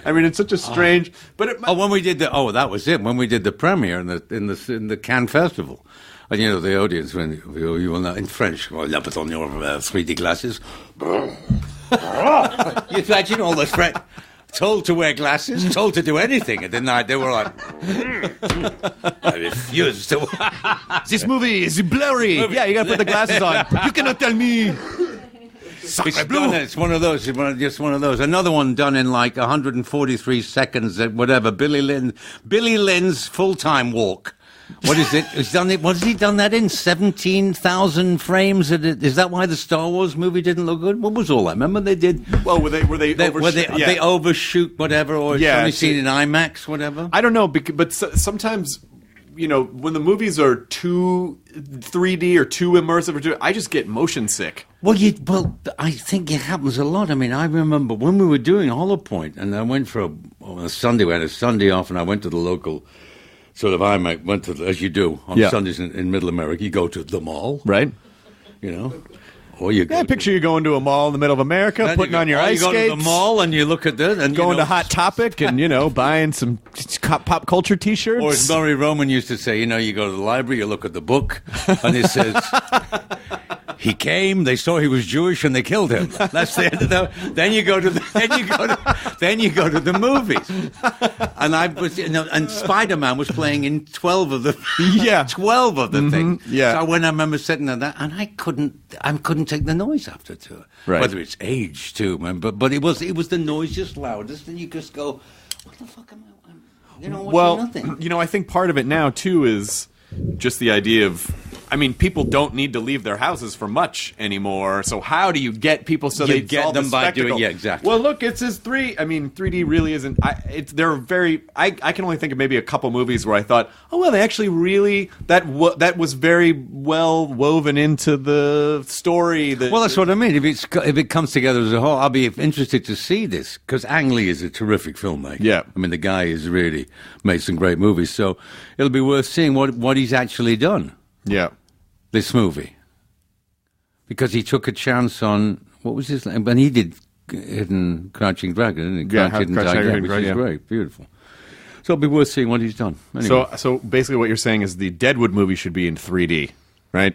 S4: I mean, it's such a strange... But
S3: when we did that was it. When we did the premiere in the Cannes Festival. And the audience, when you will not in French, well, put on your 3D glasses. You imagine all those friends told to wear glasses, told to do anything, and then they were like, I refuse to.
S4: This movie is blurry. Yeah, you got to put the glasses on. You cannot tell me.
S3: It's one of those. Just one of those. Another one done in like 143 seconds. Whatever. Billy Lynn's full-time walk. What is it? What has he done that in? 17,000 frames? Is that why the Star Wars movie didn't look good? What was all that? Remember they did?
S4: Well, were they
S3: overshoot whatever, or it's only seen in IMAX, whatever?
S4: I don't know, but sometimes, when the movies are too 3D or too immersive, I just get motion sick.
S3: Well, I think it happens a lot. I mean, I remember when we were doing Hollow Point, and I went for a Sunday. We had a Sunday off, and I went to the local... Sort of, went to, as you do on Sundays in Middle America, you go to the mall.
S4: Right.
S3: Or you go
S4: picture you going to a mall in the middle of America, putting on your ice skates.
S3: You go to the mall and you look at this. And
S4: going to Hot Topic and, buying some pop culture T-shirts.
S3: Or as Murray Roman used to say, you go to the library, you look at the book, and it says... He came. They saw he was Jewish, and they killed him. That's the end of the. Then you go to the movies. And I was, and Spider-Man was playing in 12 of the 12 of the things.
S4: Yeah.
S3: So when I remember sitting at that, and I couldn't take the noise after it.
S4: Right.
S3: Whether it's age too, man, but it was the noise just loudest, and you just go, what the fuck am I? Nothing.
S4: I think part of it now too is just the idea of. I mean, people don't need to leave their houses for much anymore. So how do you get people so they
S3: get them by doing? Yeah, exactly.
S4: Well, look, it's his 3. I mean, 3D really isn't. They're very. I can only think of maybe a couple movies where I thought, oh well, they actually really that was very well woven into the story.
S3: Well, that's what I mean. If it comes together as a whole, I'll be interested to see this because Ang Lee is a terrific filmmaker.
S4: Yeah,
S3: I mean, the guy has really made some great movies. So it'll be worth seeing what he's actually done.
S4: Yeah.
S3: This movie, because he took a chance on What was his name? And he did Hidden Crouching Dragon, didn't he?
S4: Yeah,
S3: Hidden
S4: Crouching
S3: Tiger,
S4: Dragon,
S3: which
S4: right,
S3: is
S4: yeah.
S3: great, beautiful. So it'll be worth seeing what he's done. Anyway.
S4: So basically what you're saying is the Deadwood movie should be in 3D, right?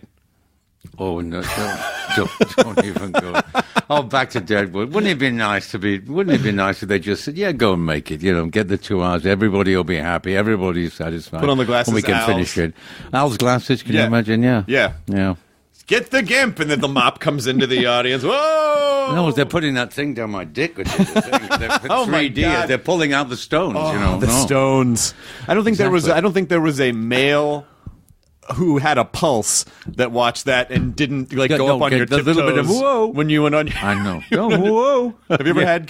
S3: Oh no! Don't even go. Oh, back to Deadwood. Wouldn't it be nice if they just said, "Yeah, go and make it. Get the 2 hours. Everybody will be happy. Everybody's satisfied.
S4: Put on the glasses,
S3: and we can
S4: Al's.
S3: finish it." Al's glasses. Can you imagine? Yeah.
S4: Yeah. Get the gimp, and then the mop comes into the audience. Whoa!
S3: No, they're putting that thing down my dick. They're
S4: Oh, my
S3: 3D.
S4: God.
S3: They're pulling out the stones.
S4: The stones. I don't think there was a male who had a pulse that watched that and didn't go up on your tiptoes
S3: little bit of whoa
S4: when you went on.
S3: I know. Oh, whoa!
S4: Have you ever had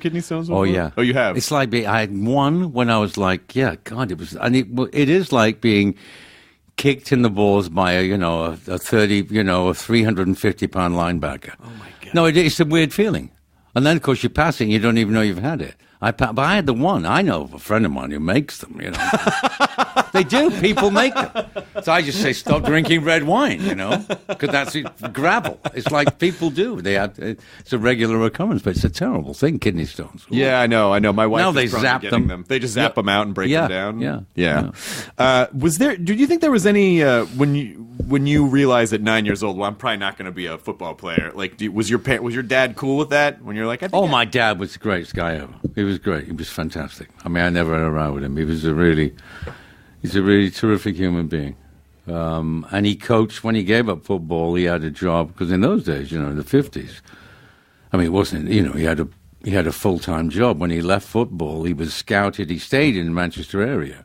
S4: kidney stones before?
S3: Oh yeah.
S4: Oh, you have.
S3: It's like I had one when I was like, yeah, God, it was, and it is like being kicked in the balls by a 350-pound linebacker.
S4: Oh my God.
S3: No, it's a weird feeling, and then of course you're passing, you don't even know you've had it. But I had the one. I know of a friend of mine who makes them, They do. People make them. So I just say, stop drinking red wine, because that's gravel. It's like people do. It's a regular occurrence, but it's a terrible thing, kidney stones.
S4: Yeah, I know. My wife
S3: now
S4: is
S3: they
S4: prone to
S3: zap
S4: getting
S3: them.
S4: They just zap them out and break them down.
S3: Yeah.
S4: Did you think there was any, when you realized at 9 years old, well, I'm probably not going to be a football player, was your dad cool with that when you're like,
S3: my dad was the greatest guy ever. He was great. He was fantastic. I mean, I never had a row with him. He's a really terrific human being. And he coached, when he gave up football, he had a job, because in those days, in the 50s, I mean, it wasn't, he had a full-time job. When he left football, he was scouted. He stayed in the Manchester area.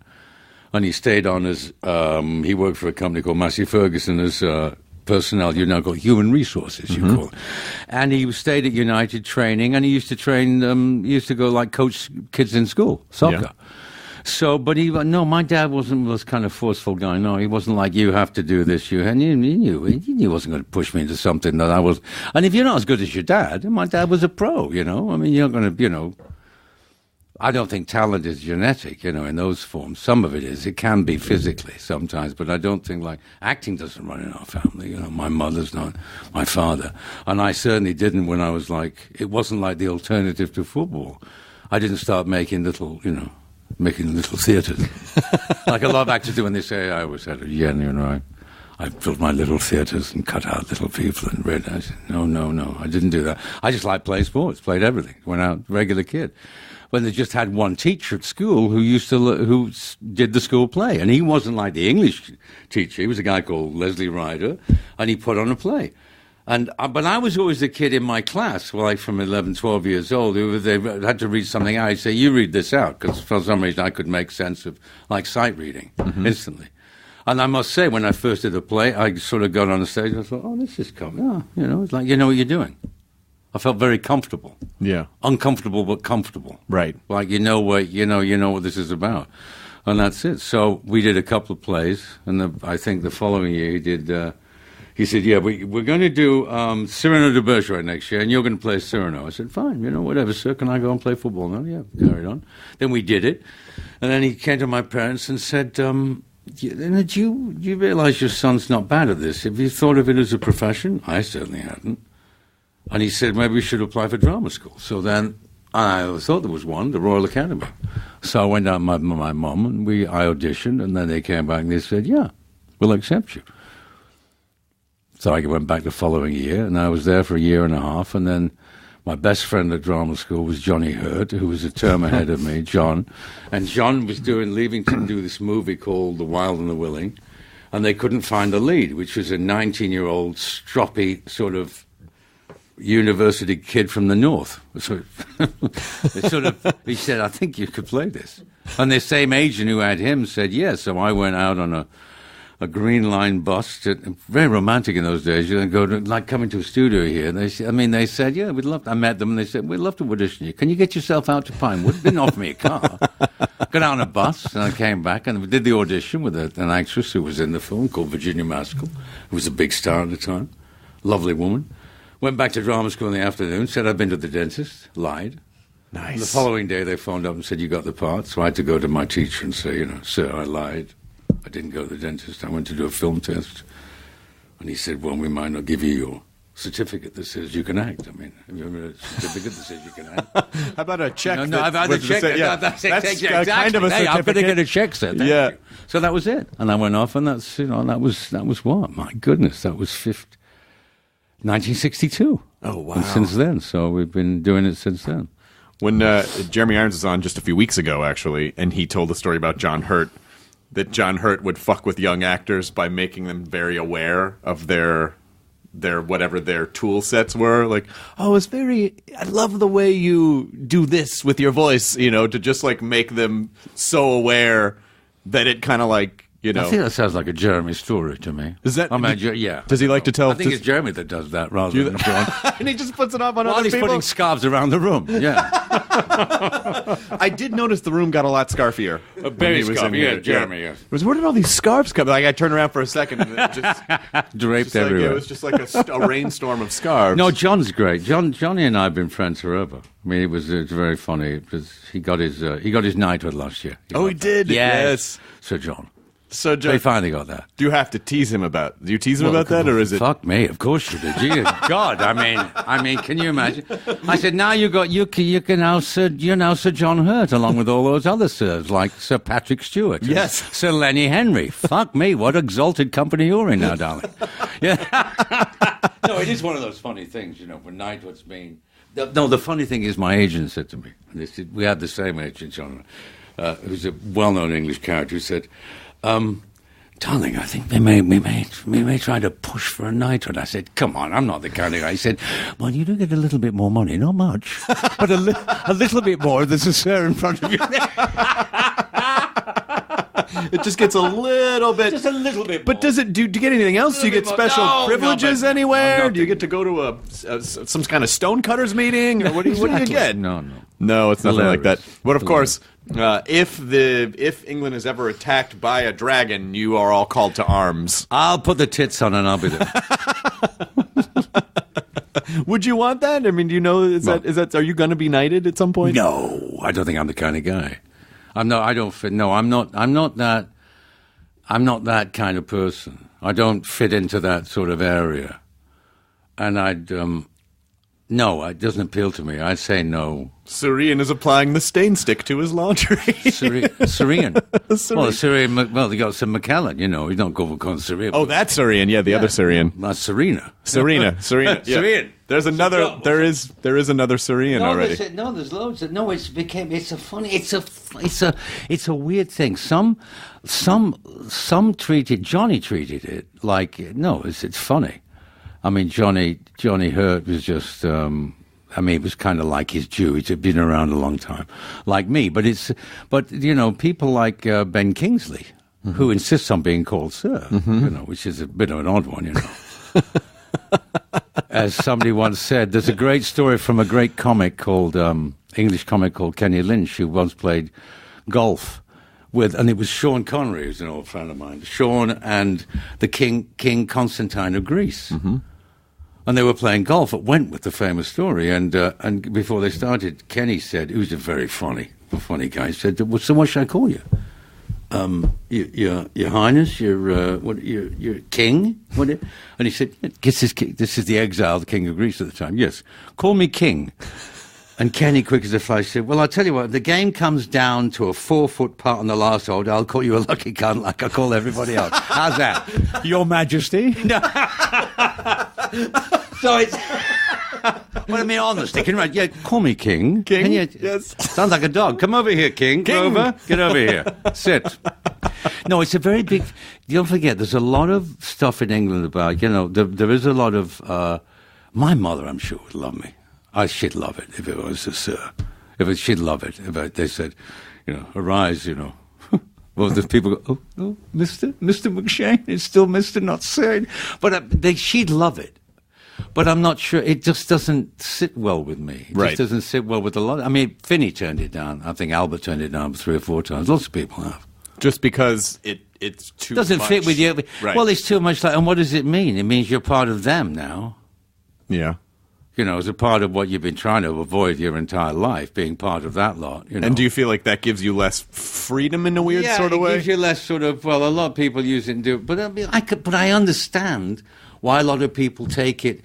S3: And he stayed on as, he worked for a company called Massey Ferguson as personnel, you now call human resources, you call it. And he stayed at United training, and he used to train, he used to go coach kids in school, soccer.
S4: Yeah.
S3: So, but my dad was kind of forceful guy. No, he wasn't like, you have to do this. And he knew he wasn't going to push me into something that I was. And if you're not as good as your dad, and my dad was a pro, I mean, you're not going to, I don't think talent is genetic, in those forms. Some of it is. It can be physically sometimes, but I don't think acting doesn't run in our family. My mother's not, my father. And I certainly didn't when I was it wasn't like the alternative to football. I didn't start making little theatres. Like a lot of actors do when they say, I always had I built my little theatres and cut out little people and read. I said, no, I didn't do that. I just liked playing sports, played everything, went out, regular kid. When they just had one teacher at school who did the school play, and he wasn't like the English teacher. He was a guy called Leslie Ryder, and he put on a play. But I was always the kid in my class, from 11, 12 years old, who they had to read something out. I'd say, you read this out, because for some reason I could make sense of sight reading instantly. And I must say, when I first did a play, I sort of got on the stage. I thought, oh, this is coming. It's like, you know what you're doing. I felt very comfortable. Yeah. Uncomfortable, but comfortable.
S4: Right.
S3: Like, you know what this is about. And that's it. So we did a couple of plays, and I think the following year he did, he said, yeah, we're going to do Cyrano de Bergerac next year, and you're going to play Cyrano. I said, fine, whatever, sir. Can I go and play football now? Yeah, carried on. Then we did it. And then he came to my parents and said, do you realize your son's not bad at this? Have you thought of it as a profession? I certainly hadn't. And he said, maybe we should apply for drama school. So then I thought there was one, the Royal Academy. So I went down with my mum, and I auditioned, and then they came back and they said, yeah, we'll accept you. So I went back the following year, and I was there for a year and a half, and then my best friend at drama school was Johnny Hurt, who was a term ahead of me, John. And John was leaving to do this movie called The Wild and the Willing, and they couldn't find a lead, which was a 19-year-old stroppy sort of university kid from the north. So he said, I think you could play this. And the same agent who had him said yes. So I went out on a Green Line bus. Very romantic in those days. You go to, coming to a studio here. And they said, yeah, we'd love to. I met them, and they said, we'd love to audition you. Can you get yourself out to Pinewood? Didn't offer me a car. Got on a bus, and I came back, and we did the audition with an actress who was in the film called Virginia Maskell, who was a big star at the time. Lovely woman. Went back to drama school in the afternoon, said I'd been to the dentist, lied. Nice. And the following day they phoned up and said, you got the part. So I had to go to my teacher and say, sir, I lied. I didn't go to the dentist. I went to do a film test. And he said, well, we might not give you certificate that says you can act. I mean, have you ever had a certificate that says you can act?
S4: How about a check?
S3: No, I've had a check. That's
S4: exactly.
S3: kind of a certificate. I'm going to get a check, sir. Thank
S4: Yeah.
S3: you. So that was it. And I went off, and that was what? My goodness, that was 1962.
S4: Oh, wow.
S3: And since then, so we've been doing it since then.
S4: When Jeremy Irons was on just a few weeks ago, actually, and he told the story about John Hurt, that John Hurt would fuck with young actors by making them very aware of their whatever their tool sets were. Like, I love the way you do this with your voice, to just like make them so aware that it kind of like,
S3: I think that sounds like a Jeremy story to me.
S4: Is that?
S3: Yeah.
S4: Does he like to tell?
S3: I think it's Jeremy that does that rather than John.
S4: And he just puts it off on
S3: While
S4: other
S3: he's
S4: people.
S3: putting scarves around the room. Yeah.
S4: I did notice the room got a lot scarfier.
S3: Very scarfy. Yeah, Jeremy. Yeah.
S4: Where did all these scarves come? Like I turned around for a second and it just
S3: draped
S4: like,
S3: everywhere.
S4: it was just like a rainstorm of scarves.
S3: No, John's great. Johnny and I have been friends forever. I mean, it was very funny because he got his knighthood last year.
S4: He did. Yes.
S3: Sir John.
S4: So
S3: They finally got that.
S4: Do you have to tease him about? Do you tease him about that, or is it?
S3: Fuck me, of course you do. Gee, God, I mean, can you imagine? I said, now you're now Sir John Hurt, along with all those other sirs like Sir Patrick Stewart,
S4: yes,
S3: Sir Lenny Henry. Fuck me, what exalted company you're in now, darling. Yeah. No, it is one of those funny things, when knighthoods mean. No, the funny thing is, my agent said to me, we had the same agent, Jonah, who's a well-known English character, who said. Darling, I think we may try to push for a knighthood. I said, come on, I'm not the kind of guy. He said, well, you do get a little bit more money, not much, but a little bit more. There's a sir in front of you.
S4: It just gets a little bit.
S3: Just a little bit
S4: But
S3: more.
S4: do you get anything else? Do you get special privileges anywhere?
S3: No,
S4: do you get to go to some kind of stonecutters meeting? Or what do you get?
S3: No.
S4: No, it's nothing like that. But of
S3: Hilarious.
S4: course, if England is ever attacked by a dragon, you are all called to arms.
S3: I'll put the tits on and I'll be there.
S4: Would you want that? I mean, do you know? Is that? Are you going to be knighted at some point?
S3: No, I don't think I'm the kind of guy. I'm not that kind of person. I don't fit into that sort of area. And no, it doesn't appeal to me. I'd say no.
S4: Sir Ian is applying the stain stick to his laundry.
S3: Sir Ian. Well, Sir Ian, they got Sir McKellen, He's not called Sir Ian.
S4: Oh, that's Sir Ian. Yeah, the other Sir Ian.
S3: Serena.
S4: Yeah.
S3: Sir Ian.
S4: There's another. There is another Sir Ian already.
S3: There's loads. It's a weird thing. Some Johnny treated it like it's funny. I mean, Johnny Hurt was just. It was kind of like his due. He's been around a long time, like me. But people like Ben Kingsley, who insists on being called Sir, which is a bit of an odd one, As somebody once said, there's a great story from a great comic called English comic called Kenny Lynch, who once played golf and it was Sean Connery, who's an old friend of mine. Sean and the King Constantine of Greece. Mm-hmm. And they were playing golf at Wentworth, the famous story. And before they started, Kenny said, who's a very funny guy, said, well, so what should I call you? Your Highness, your King? And he said, this is the exiled King of Greece at the time. Yes, call me King. And Kenny, quick as a flash, said, well, I'll tell you what, if the game comes down to a 4-foot putt on the last hole, I'll call you a lucky cunt like I call everybody else. How's that?
S4: Your Majesty?
S3: No. So it's... Well, I mean, honestly, can you imagine? Yeah, call me King.
S4: King?
S3: Yes. Sounds like a dog. Come over here, King.
S4: King.
S3: Grover, get over here. Sit. No, it's a very big... Don't forget, there's a lot of stuff in England about, there is a lot of... my mother, I'm sure, would love me. She'd love it if it was a Sir. She'd love it if they said, arise, Well, the people go, oh, Mr. McShane, it's still Mr. not Sir. But she'd love it. But I'm not sure. It just doesn't sit well with me. It just doesn't sit well with a lot. I mean, Finney turned it down. I think Albert turned it down 3 or 4 times. Lots of people have.
S4: Just because it's too
S3: doesn't
S4: much.
S3: Fit with you.
S4: Right.
S3: Well, it's too much. And what does it mean? It means you're part of them now.
S4: Yeah.
S3: As a part of what you've been trying to avoid your entire life, being part of that lot.
S4: And do you feel like that gives you less freedom in a weird sort of way?
S3: Yeah, it gives you less sort of, a lot of people use it and do it. But I understand why a lot of people take it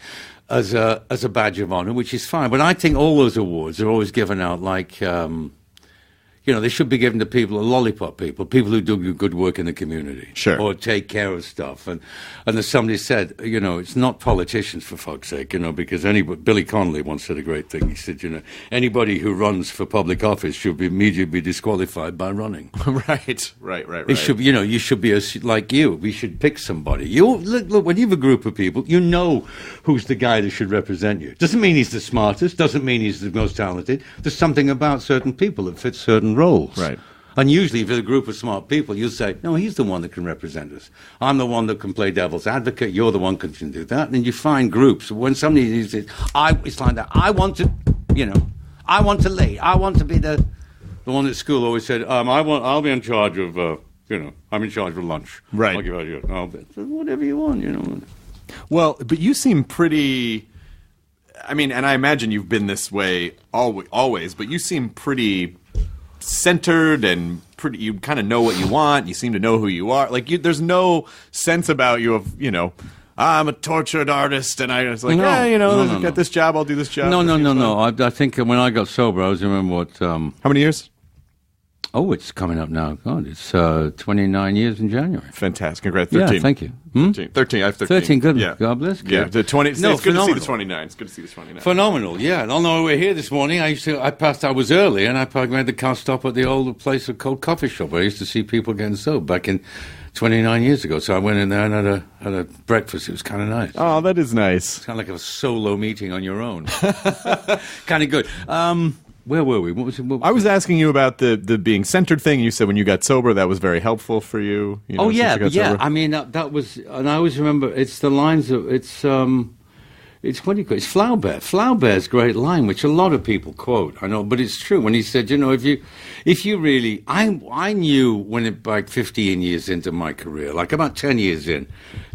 S3: as a badge of honor, which is fine. But I think all those awards are always given out like, they should be given to lollipop people who do good work in the community.
S4: Sure.
S3: Or take care of stuff. And as somebody said, it's not politicians, for fuck's sake, because Billy Connolly once said a great thing. He said, anybody who runs for public office should immediately be disqualified by running.
S4: Right.
S3: It should, you should be like you. We should pick somebody. Look, when you have a group of people, you know who's the guy that should represent you. Doesn't mean he's the smartest, doesn't mean he's the most talented. There's something about certain people that fit certain roles.
S4: Right.
S3: And usually if it's a group of smart people, you'll say, no, he's the one that can represent us. I'm the one that can play devil's advocate. You're the one that can do that. And you find groups. When somebody uses it's like that. I want to lead. I want to be the one at school always said, I'll be in charge of, I'm in charge of lunch.
S4: Right.
S3: I'll give out you. Whatever you want,
S4: Well, but you seem pretty... I mean, and I imagine you've been this way always, but you seem pretty centered and pretty. You kind of know what you want. You seem to know who you are. Like, there's no sense about you of, I'm a tortured artist, and I was like, got this job, I'll do this job.
S3: No. I think when I got sober, I was remember what.
S4: How many years?
S3: Oh, it's coming up now. God, it's 29 years in January.
S4: Fantastic. Congrats. 13.
S3: Yeah, thank you.
S4: 13. I have 13.
S3: 13, good.
S4: Yeah.
S3: God bless.
S4: Yeah, the 20.
S3: No,
S4: it's good to see the
S3: phenomenal.
S4: 29. It's good to see the 29.
S3: Phenomenal, yeah. And on the way here this morning, I was early, and I made the car stop at the old place called Coffee Shop, where I used to see people getting sober back in 29 years ago. So I went in there and had a breakfast. It was kind of nice.
S4: Oh, that is nice.
S3: It's kind of like a solo meeting on your own. Kind of good. Where were we? What was it?
S4: I was asking you about the being centered thing. You said when you got sober, that was very helpful for you. Since you got sober.
S3: I mean that was, and I always remember. It's the lines of it's what do you call it? It's Flaubert. Flaubert's great line, which a lot of people quote. I know, but it's true when he said, if you really, I knew when like 15 years into my career, like about 10 years in,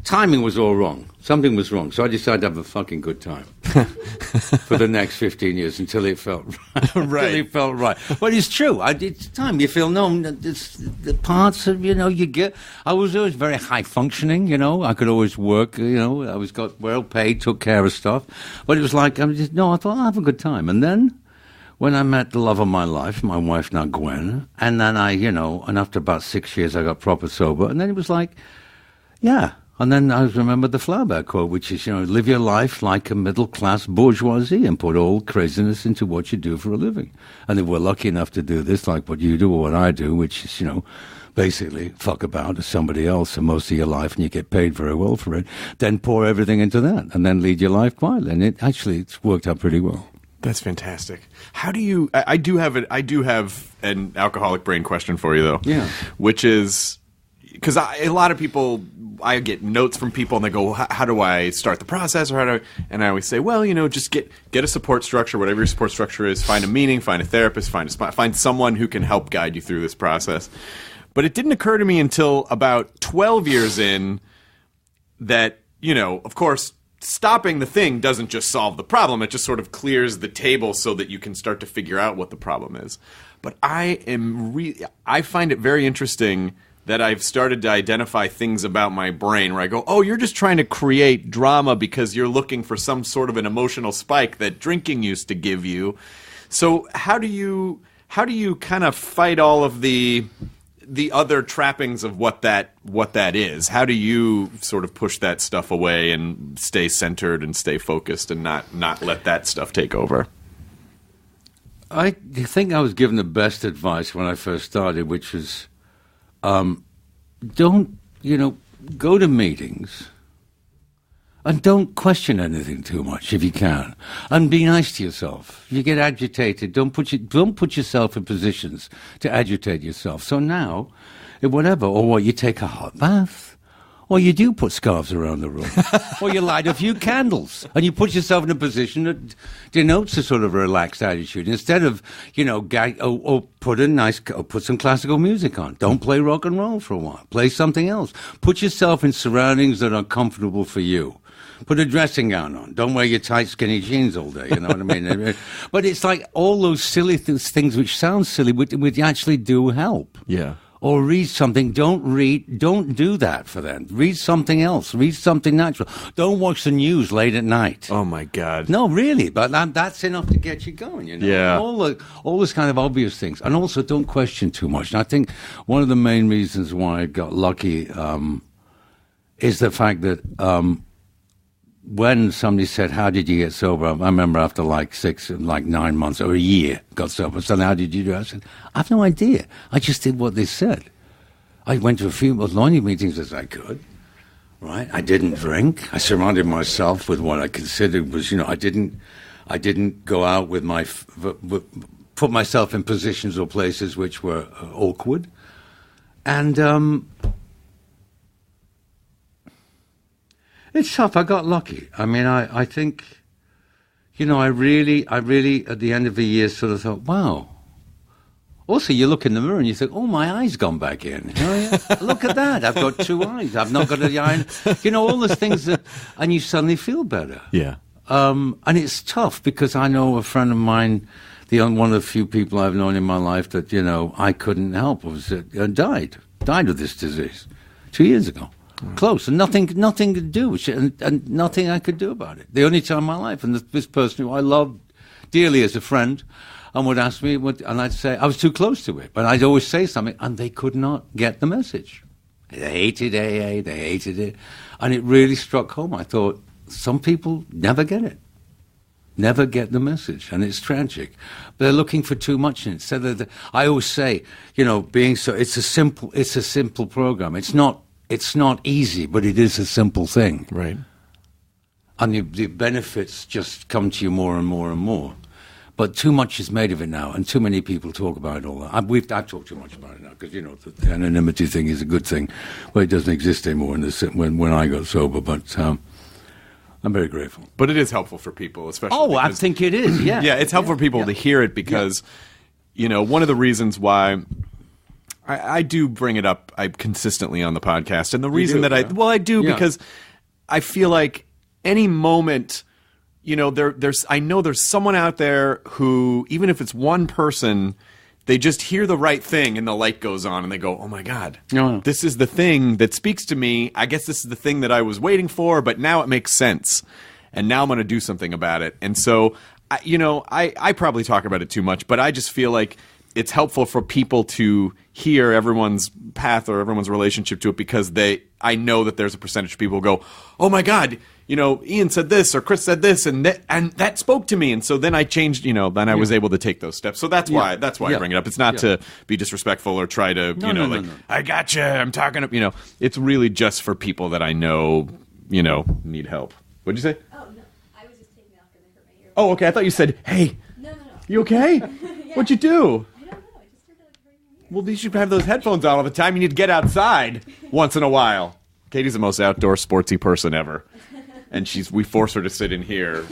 S3: timing was all wrong. Something was wrong, so I decided to have a fucking good time for the next 15 years until it felt right.
S4: Right.
S3: Until it felt right. But it's true. It's time. You feel the parts of you get. I was always very high functioning. I could always work. I was got well paid, took care of stuff. But it was like I thought I'll have a good time. And then when I met the love of my life, my wife now Gwen, and then and after about 6 years I got proper sober, and then it was like, yeah. And then I remember the Flaubert quote, which is, live your life like a middle-class bourgeoisie and put all craziness into what you do for a living. And if we're lucky enough to do this, like what you do or what I do, which is, basically fuck about as somebody else for most of your life and you get paid very well for it, then pour everything into that and then lead your life quietly. And it's worked out pretty well.
S4: That's fantastic. How do you... I do have an alcoholic brain question for you, though.
S3: Yeah.
S4: Which is... Because a lot of people, I get notes from people and they go, how do I start the process? And I always say, well, just get a support structure, whatever your support structure is. Find a meeting, find a therapist, find someone who can help guide you through this process. But it didn't occur to me until about 12 years in that, of course, stopping the thing doesn't just solve the problem. It just sort of clears the table so that you can start to figure out what the problem is. But I find it very interesting that I've started to identify things about my brain where I go, oh, you're just trying to create drama because you're looking for some sort of an emotional spike that drinking used to give you. So how do you kind of fight all of the other trappings of what that is? How do you sort of push that stuff away and stay centered and stay focused and not let that stuff take over?
S3: I think I was given the best advice when I first started, which was, don't, go to meetings and don't question anything too much if you can, and be nice to yourself. If you get agitated, don't put yourself in positions to agitate yourself. So now, you take a hot bath, or you do put scarves around the room, or you light a few candles, and you put yourself in a position that denotes a sort of relaxed attitude. Instead of, put some classical music on. Don't play rock and roll for a while. Play something else. Put yourself in surroundings that are comfortable for you. Put a dressing gown on. Don't wear your tight, skinny jeans all day. You know what I mean? But it's like all those silly things which sound silly, which actually do help.
S4: Yeah.
S3: or read something. Don't do that for them. Read something else. Read something natural. Don't watch the news late at night.
S4: Oh my God.
S3: No, really, but that's enough to get you going, you know.
S4: Yeah.
S3: All those kind of obvious things. And also don't question too much. And I think one of the main reasons why I got lucky is the fact that when somebody said, how did you get sober? I remember after like 9 months or a year got sober. So how did you do it? I said, I have no idea. I just did what they said. I went to a few as many meetings as I could, right? I didn't drink. I surrounded myself with what I considered was, I didn't go out with put myself in positions or places which were awkward. And, it's tough. I got lucky. I mean, I think, I really, at the end of the year, sort of thought, wow. Also, you look in the mirror and you think, oh, my eye's gone back in. Look at that. I've got 2 eyes. I've not got an eye. All those things and you suddenly feel better.
S4: Yeah.
S3: And it's tough because I know a friend of mine, one of the few people I've known in my life that, I couldn't help died of this disease 2 years ago. Close, and nothing to do with it, and nothing I could do about it. The only time in my life, and this person who I loved dearly as a friend, and would ask me, and I'd say I was too close to it, but I'd always say something, and they could not get the message. They hated AA, they hated it, and it really struck home. I thought, some people never get it, never get the message, and it's tragic. But they're looking for too much in it. So I always say, it's a simple program. It's not easy, but it is a simple thing.
S4: Right.
S3: And the benefits just come to you more and more and more. But too much is made of it now, and too many people talk about it all that. I've talked too much about it now, because, the anonymity thing is a good thing. Well, it doesn't exist anymore when I got sober, but I'm very grateful.
S4: But it is helpful for people, especially.
S3: Oh, I think it is, yeah.
S4: Yeah, it's helpful for people to hear it because, one of the reasons why I do bring it up consistently on the podcast. And the reason that I do because I feel like any moment, I know there's someone out there who, even if it's one person, they just hear the right thing and the light goes on and they go, oh my God, this is the thing that speaks to me. I guess this is the thing that I was waiting for, but now it makes sense. And now I'm going to do something about it. And so, I probably talk about it too much, but I just feel like it's helpful for people to hear everyone's path or everyone's relationship to it because I know that there's a percentage of people who go, oh my God, Ian said this or Chris said this and that spoke to me. And so then I changed, then I was able to take those steps. So that's why I bring it up. It's not to be disrespectful or try to, no. I gotcha, I'm talking up, it's really just for people that I know, need help. What'd you say?
S5: Oh, no. I was just taking it off because I hurt my ear.
S4: Oh, okay. I thought you said, hey.
S5: No.
S4: You okay?
S5: Yeah.
S4: What'd you do?
S5: I don't know. I just started hurting my ear.
S4: Well, you should have those headphones on all the time. You need to get outside once in a while. Katie's the most outdoor sportsy person ever. And we force her to sit in here,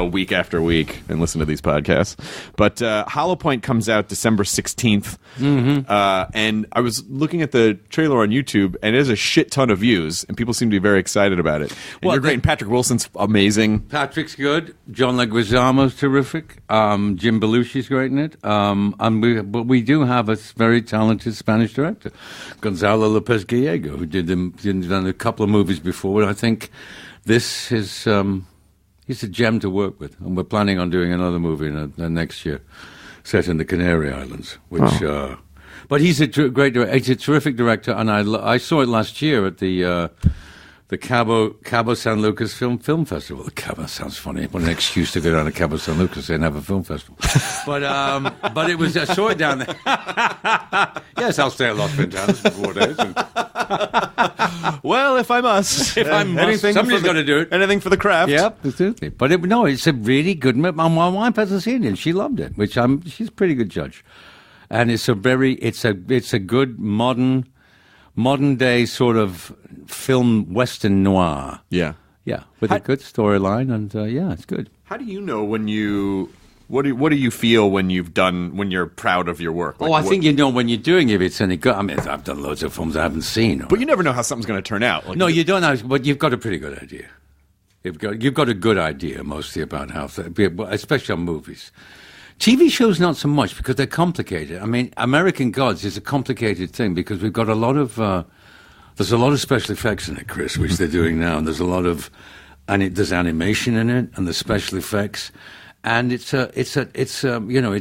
S4: week after week and listen to these podcasts. But Hollow Point comes out December 16th. Mm-hmm. And I was looking at the trailer on YouTube, and it has a shit ton of views, and people seem to be very excited about it. And you're great, and Patrick Wilson's amazing.
S3: Patrick's good. John Leguizamo's terrific. Jim Belushi's great in it. But we do have a very talented Spanish director, Gonzalo Lopez Gallego, who done a couple of movies before, and I think this is he's a gem to work with, and we're planning on doing another movie next year, set in the Canary Islands. But he's a great director. He's a terrific director, and I saw it last year at the Cabo San Lucas Film Festival. Cabo sounds funny. What an excuse to go down to Cabo San Lucas and have a film festival. But it was, I saw it down there. Yes, I'll stay at Los Ventanas for 4 days.
S4: Well, if I must.
S3: Somebody's got to do it.
S4: Anything for the craft.
S3: Yep, absolutely. But it's a really good movie. My wife hasn't seen it, and she loved it, which she's a pretty good judge. And it's a good modern day sort of film Western noir.
S4: Yeah.
S3: Yeah, with a good storyline, and it's good.
S4: How do you know when what do you feel when you're proud of your work?
S3: I think when you're doing it, it's any good. I mean, I've done loads of films I haven't seen.
S4: But you never know how something's going to turn out.
S3: No, you don't know, but you've got a pretty good idea. You've got a good idea mostly about how, especially on movies. TV shows not so much because they're complicated. I mean, American Gods is a complicated thing because we've got a lot of there's a lot of special effects in it, Chris, which they're doing now, and there's a lot of there's animation in it and the special effects, and it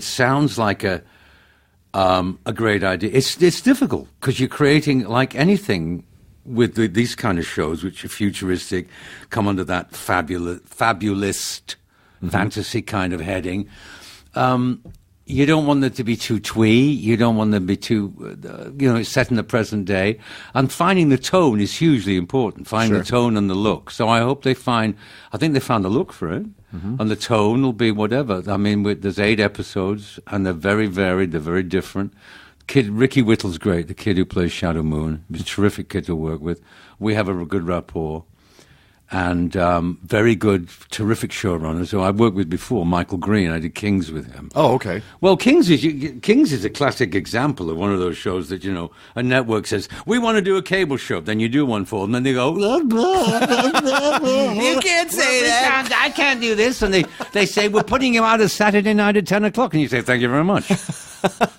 S3: sounds like a great idea. It's difficult because you're creating like anything with these kind of shows, which are futuristic, come under that fabulist fantasy kind of heading. You don't want them to be too twee. You don't want them to be too, it's set in the present day. And finding the tone is hugely important, finding the tone and the look. So I hope I think they found the look for it. Mm-hmm. And the tone will be whatever. I mean, there's 8 episodes, and they're very varied, they're very different. Ricky Whittle's great, the kid who plays Shadow Moon. He's a terrific kid to work with. We have a good rapport. And very good, terrific showrunners who I've worked with before, Michael Green. I did Kings with him.
S4: Oh, okay.
S3: Well, Kings is a classic example of one of those shows that, a network says, we want to do a cable show. Then you do one for them, and they go, you can't say that. I can't do this. And they say, we're putting you out a Saturday night at 10 o'clock. And you say, thank you very much.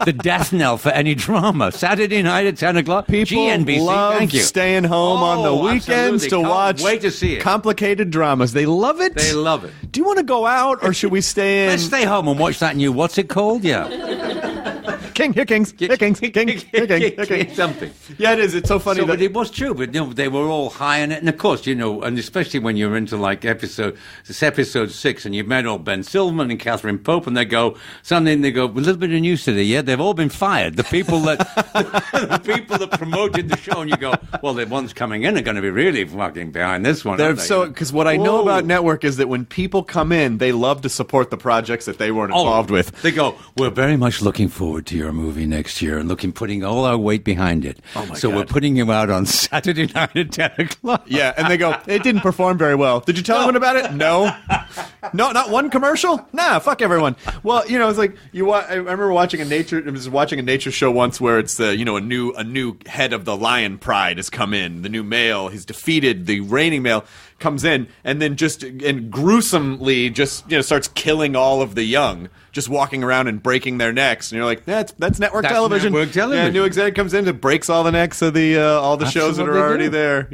S3: The death knell for any drama. Saturday night at 10 o'clock.
S4: People
S3: GNBC,
S4: love
S3: thank you.
S4: Staying home on the weekends to watch
S3: wait to see it.
S4: Complicated dramas. They love it.
S3: They love it.
S4: Do you want to go out, or should we stay in?
S3: Let's stay home and watch that new, what's it called? Yeah.
S4: Kings.
S3: Something.
S4: Yeah, it is. It's so funny.
S3: But it was true, but they were all high on it. And of course, and especially when you're into like episode 6, and you've met all Ben Silverman and Catherine Pope, and they go, a little bit of news today, yeah? They've all been fired. The people that promoted the show, and you go, well, the ones coming in are going to be really fucking behind this one.
S4: Because what I know about Network is that when people come in, they love to support the projects that they weren't involved with.
S3: They go, we're very much looking forward to your movie next year and putting all our weight behind it.
S4: Oh my
S3: God. We're putting you out on Saturday night at 10 o'clock.
S4: Yeah, and they go, it didn't perform very well. Did you tell anyone about it? No. No, not one commercial? Nah, fuck everyone. Well, it's like I remember watching a nature show once where it's a new head of the lion pride has come in. The new male, he's defeated the reigning male, comes in and then gruesomely starts killing all of the young, just walking around and breaking their necks. And you're like, that's network television.
S3: Network television.
S4: Yeah, new executive comes in and breaks all the necks of the all the shows that are already there.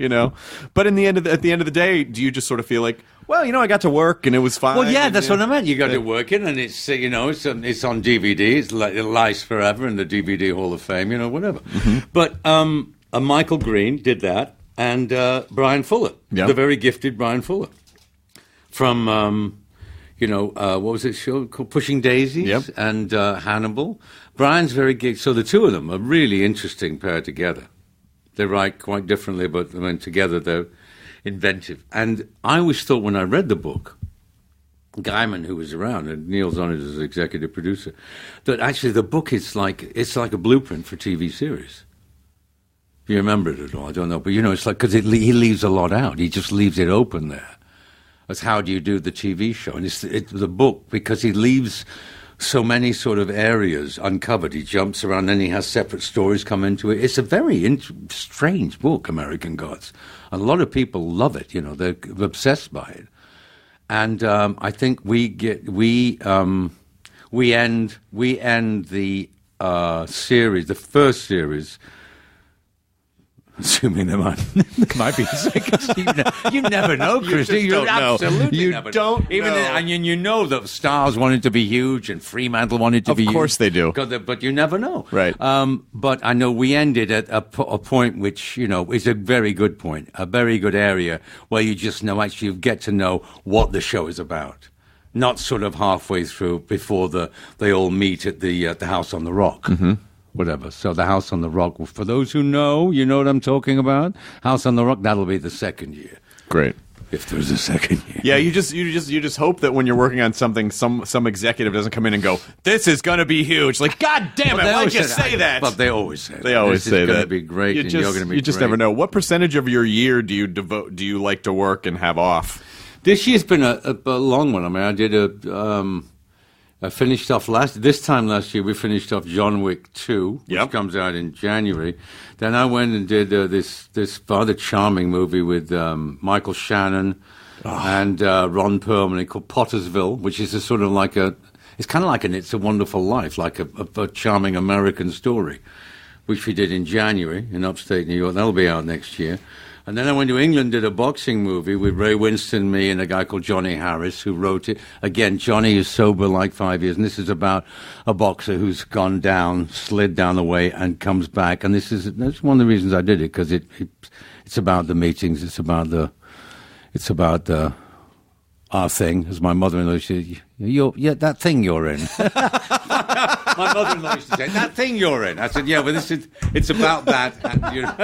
S4: But at the end of the day, do you just sort of feel like, well, I got to work and it was fine.
S3: Well, yeah, that's what I meant. You got to work in, and it's it's on DVD. It lies forever in the DVD Hall of Fame. Whatever. Mm-hmm. But Michael Green did that, and Brian Fuller, the very gifted Brian Fuller, from what was it show called Pushing Daisies and Hannibal. Brian's very gifted. So the two of them are really interesting pair together. They write quite differently, but together they're inventive. And I always thought when I read the book, Gaiman, who was around, and Neil's on it as executive producer, that actually the book is like a blueprint for TV series. If you remember it at all, I don't know, but it's like because he leaves a lot out. He just leaves it open there. That's how do you do the TV show, and it's the book because he leaves so many sort of areas uncovered. He jumps around, then he has separate stories come into it. It's a very strange book, American Gods. And a lot of people love it. They're obsessed by it. And I think we end the series, the first series. Assuming there might be a second. You never know, Chris. You absolutely never know. Even know that Stars wanted to be huge and Fremantle wanted to be huge.
S4: Of course they do.
S3: But you never know.
S4: Right.
S3: But I know we ended at a point which, is a very good point, a very good area where you just actually you get to know what the show is about. Not sort of halfway through before they all meet at the House on the Rock. Mm-hmm. Whatever. So the House on the Rock, for those who know, you know what I'm talking about? House on the Rock, that'll be the second year.
S4: Great.
S3: If there's a second year.
S4: Yeah, you just hope that when you're working on something, some executive doesn't come in and go, this is going to be huge. Like, God damn it, why'd you say that?
S3: But they always say that.
S4: They always say that.
S3: It's going to be great, and you're going to be great.
S4: You just never know. What percentage of your year do you like to work and have off?
S3: This year's been a long one. I mean, I did I finished off this time last year, we finished off John Wick 2, which comes out in January. Then I went and did this rather charming movie with Michael Shannon and Ron Perlman called Pottersville, which is a sort of like It's kind of like an It's a Wonderful Life, like a charming American story, which we did in January in upstate New York. That'll be out next year. And then I went to England, did a boxing movie with Ray Winstone, me, and a guy called Johnny Harris, who wrote it. Again, Johnny is sober like 5 years, and this is about a boxer who's gone down, slid down the way, and comes back. And that's one of the reasons I did it, because it's about the meetings, it's about our thing, as my mother-in-law said, that thing you're in. My mother-in-law used to say, that thing you're in. I said, yeah, but it's about that. And, you know.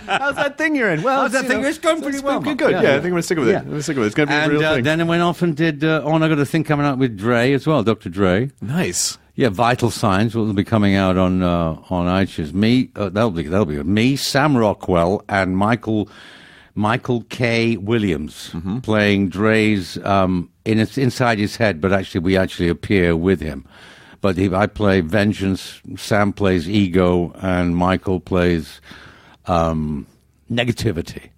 S4: How's that thing you're in? Well,
S3: how's that thing? It's going pretty well.
S4: Good. Yeah, I think I'm going to stick with it. I'm going to stick with it. It's going to be a real thing. Then
S3: I went off and did, I got a thing coming out with Dre as well, Dr. Dre.
S4: Nice.
S3: Yeah, Vital Signs will be coming out on iTunes. Me, that'll be good. Me, Sam Rockwell, and Michael K. Williams playing Dre's inside his head, but actually we appear with him. But I play Vengeance, Sam plays Ego, and Michael plays Negativity.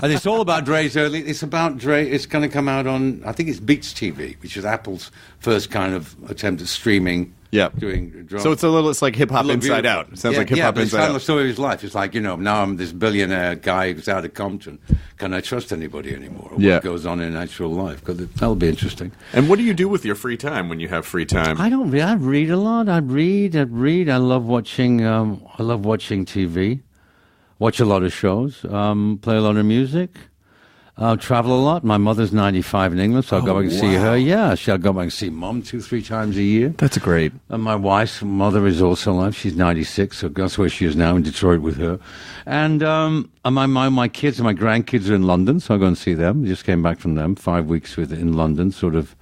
S3: And it's all about Dre's early. It's about Dre. It's going to come out on, I think it's Beats TV, which is Apple's first kind of attempt at streaming.
S4: Yeah.
S3: Doing drama.
S4: So it's like hip hop inside out. It sounds like hip hop inside out.
S3: It's kind of the story of his life. It's like, now I'm this billionaire guy who's out of Compton. Can I trust anybody anymore? Or what goes on in actual life? Because that'll be interesting.
S4: And what do you do with your free time when you have free time?
S3: I don't read. I read a lot. I read. I love watching. I love watching TV. Watch a lot of shows. Play a lot of music. Travel a lot. My mother's 95 in England, so I'll go back and see her. Yeah, I'll go back and see Mum 2-3 times a year.
S4: That's great.
S3: And my wife's mother is also alive. She's 96, so that's where she is now, in Detroit with her. And my kids and my grandkids are in London, so I'll go and see them. Just came back from them, 5 weeks in London, sort of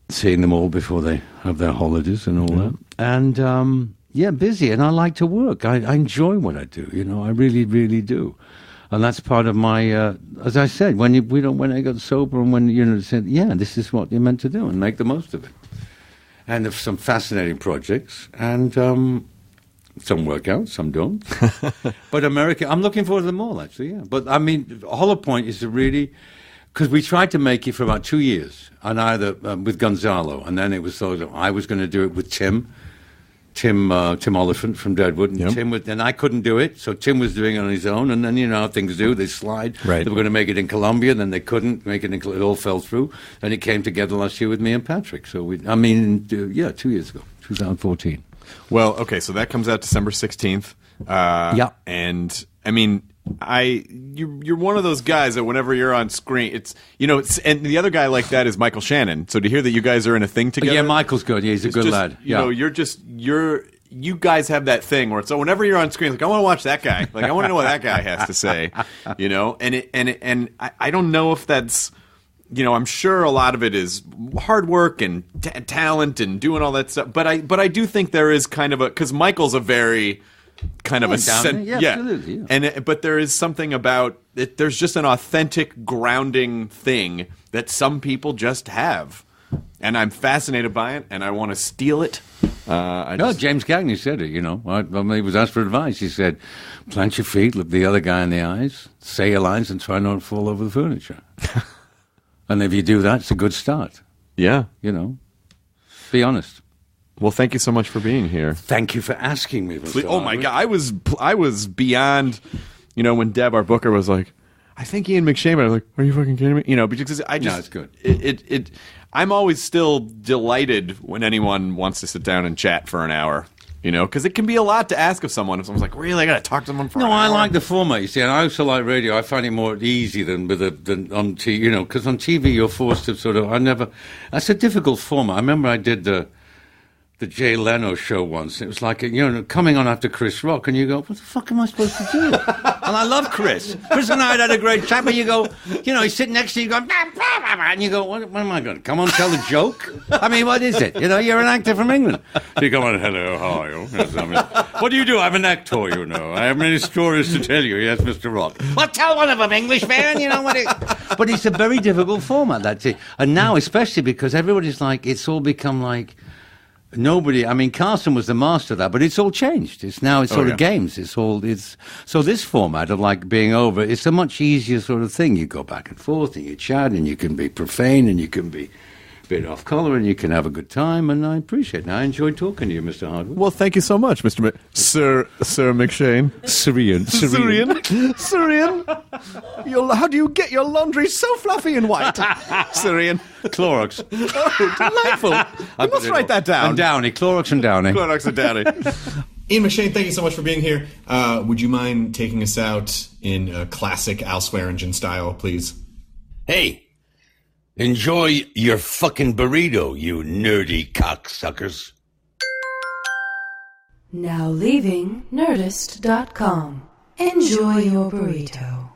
S3: seeing them all before they have their holidays and all that. And, busy, and I like to work. I enjoy what I do, I really, really do. And that's part of my, as I said, when I got sober and when, said, this is what you're meant to do and make the most of it. And there's some fascinating projects and some work out, some don't. But America, I'm looking forward to them all, actually, yeah. But, I mean, the whole point is to really, because we tried to make it for about 2 years, and either with Gonzalo, and then it was sort of, I was going to do it with Tim Oliphant from Deadwood, and and I couldn't do it, so Tim was doing it on his own, and then how things do, they slide.
S4: Right.
S3: They were going to make it in Colombia, then they couldn't make it it all fell through, and it came together last year with me and Patrick, so 2 years ago, 2014.
S4: Well, okay, so that comes out December 16th. And, I mean, you're one of those guys that whenever you're on screen, it's and the other guy like that is Michael Shannon. So to hear that you guys are in a thing together,
S3: Michael's good. Yeah, he's a good lad.
S4: You guys have that thing where so whenever you're on screen, like I want to watch that guy, like I want to know what that guy has to say, and I don't know if that's. I'm sure a lot of it is hard work and talent and doing all that stuff. But I do think there is kind of because Michael's a very kind of
S3: absolutely.
S4: And but there is something about it. There's just an authentic grounding thing that some people just have, and I'm fascinated by it, and I want to steal it.
S3: James Cagney said it. When he was asked for advice, he said, "Plant your feet, look the other guy in the eyes, say your lines, and try not to fall over the furniture." And if you do that, it's a good start.
S4: Yeah.
S3: Be honest.
S4: Well, thank you so much for being here.
S3: Thank you for asking me.
S4: Oh, my God. I was beyond, when Deb, our booker, was like, I think Ian McShane, I was like, are you fucking kidding me? Because I just...
S3: No, it's good.
S4: I'm always still delighted when anyone wants to sit down and chat for an hour. Because it can be a lot to ask of someone. If someone's like, really, I got to talk to someone for an hour?
S3: No, I like the format, you see, and I also like radio. I find it more easy than on TV, because on TV you're forced to sort of, that's a difficult format. I remember I did the Jay Leno show once. It was like, coming on after Chris Rock, and you go, what the fuck am I supposed to do? And I love Chris. Chris and I had a great chat, but you go, he's sitting next to you going, bah, bah, bah, bah, and you go, what am I going to come on, tell a joke? I mean, what is it? You're an actor from England. So you go on, hello, how are you? What do you do? I'm an actor, I have many stories to tell you. Yes, Mr. Rock. Well, tell one of them, English man, But it's a very difficult format, that's it. And now, especially because everybody's like, it's all become like, Carson was the master of that, but it's all changed. It's sort of games. So this format of like being over, it's a much easier sort of thing. You go back and forth and you chat and you can be profane and you can be bit off color, and you can have a good time, and I appreciate it. And I enjoyed talking to you, Mr. Hardwick.
S4: Well, thank you so much, Sir McShane.
S3: Syrian.
S4: How do you get your laundry so fluffy and white? Syrian.
S3: Clorox.
S4: Oh, delightful. I must write that down.
S3: And Downey. Clorox and Downey.
S4: Clorox and Downey.
S1: Ian McShane, thank you so much for being here. Would you mind taking us out in classic Al Swearengen style, please?
S6: Hey, enjoy your fucking burrito, you nerdy cocksuckers.
S2: Now leaving Nerdist.com. Enjoy your burrito.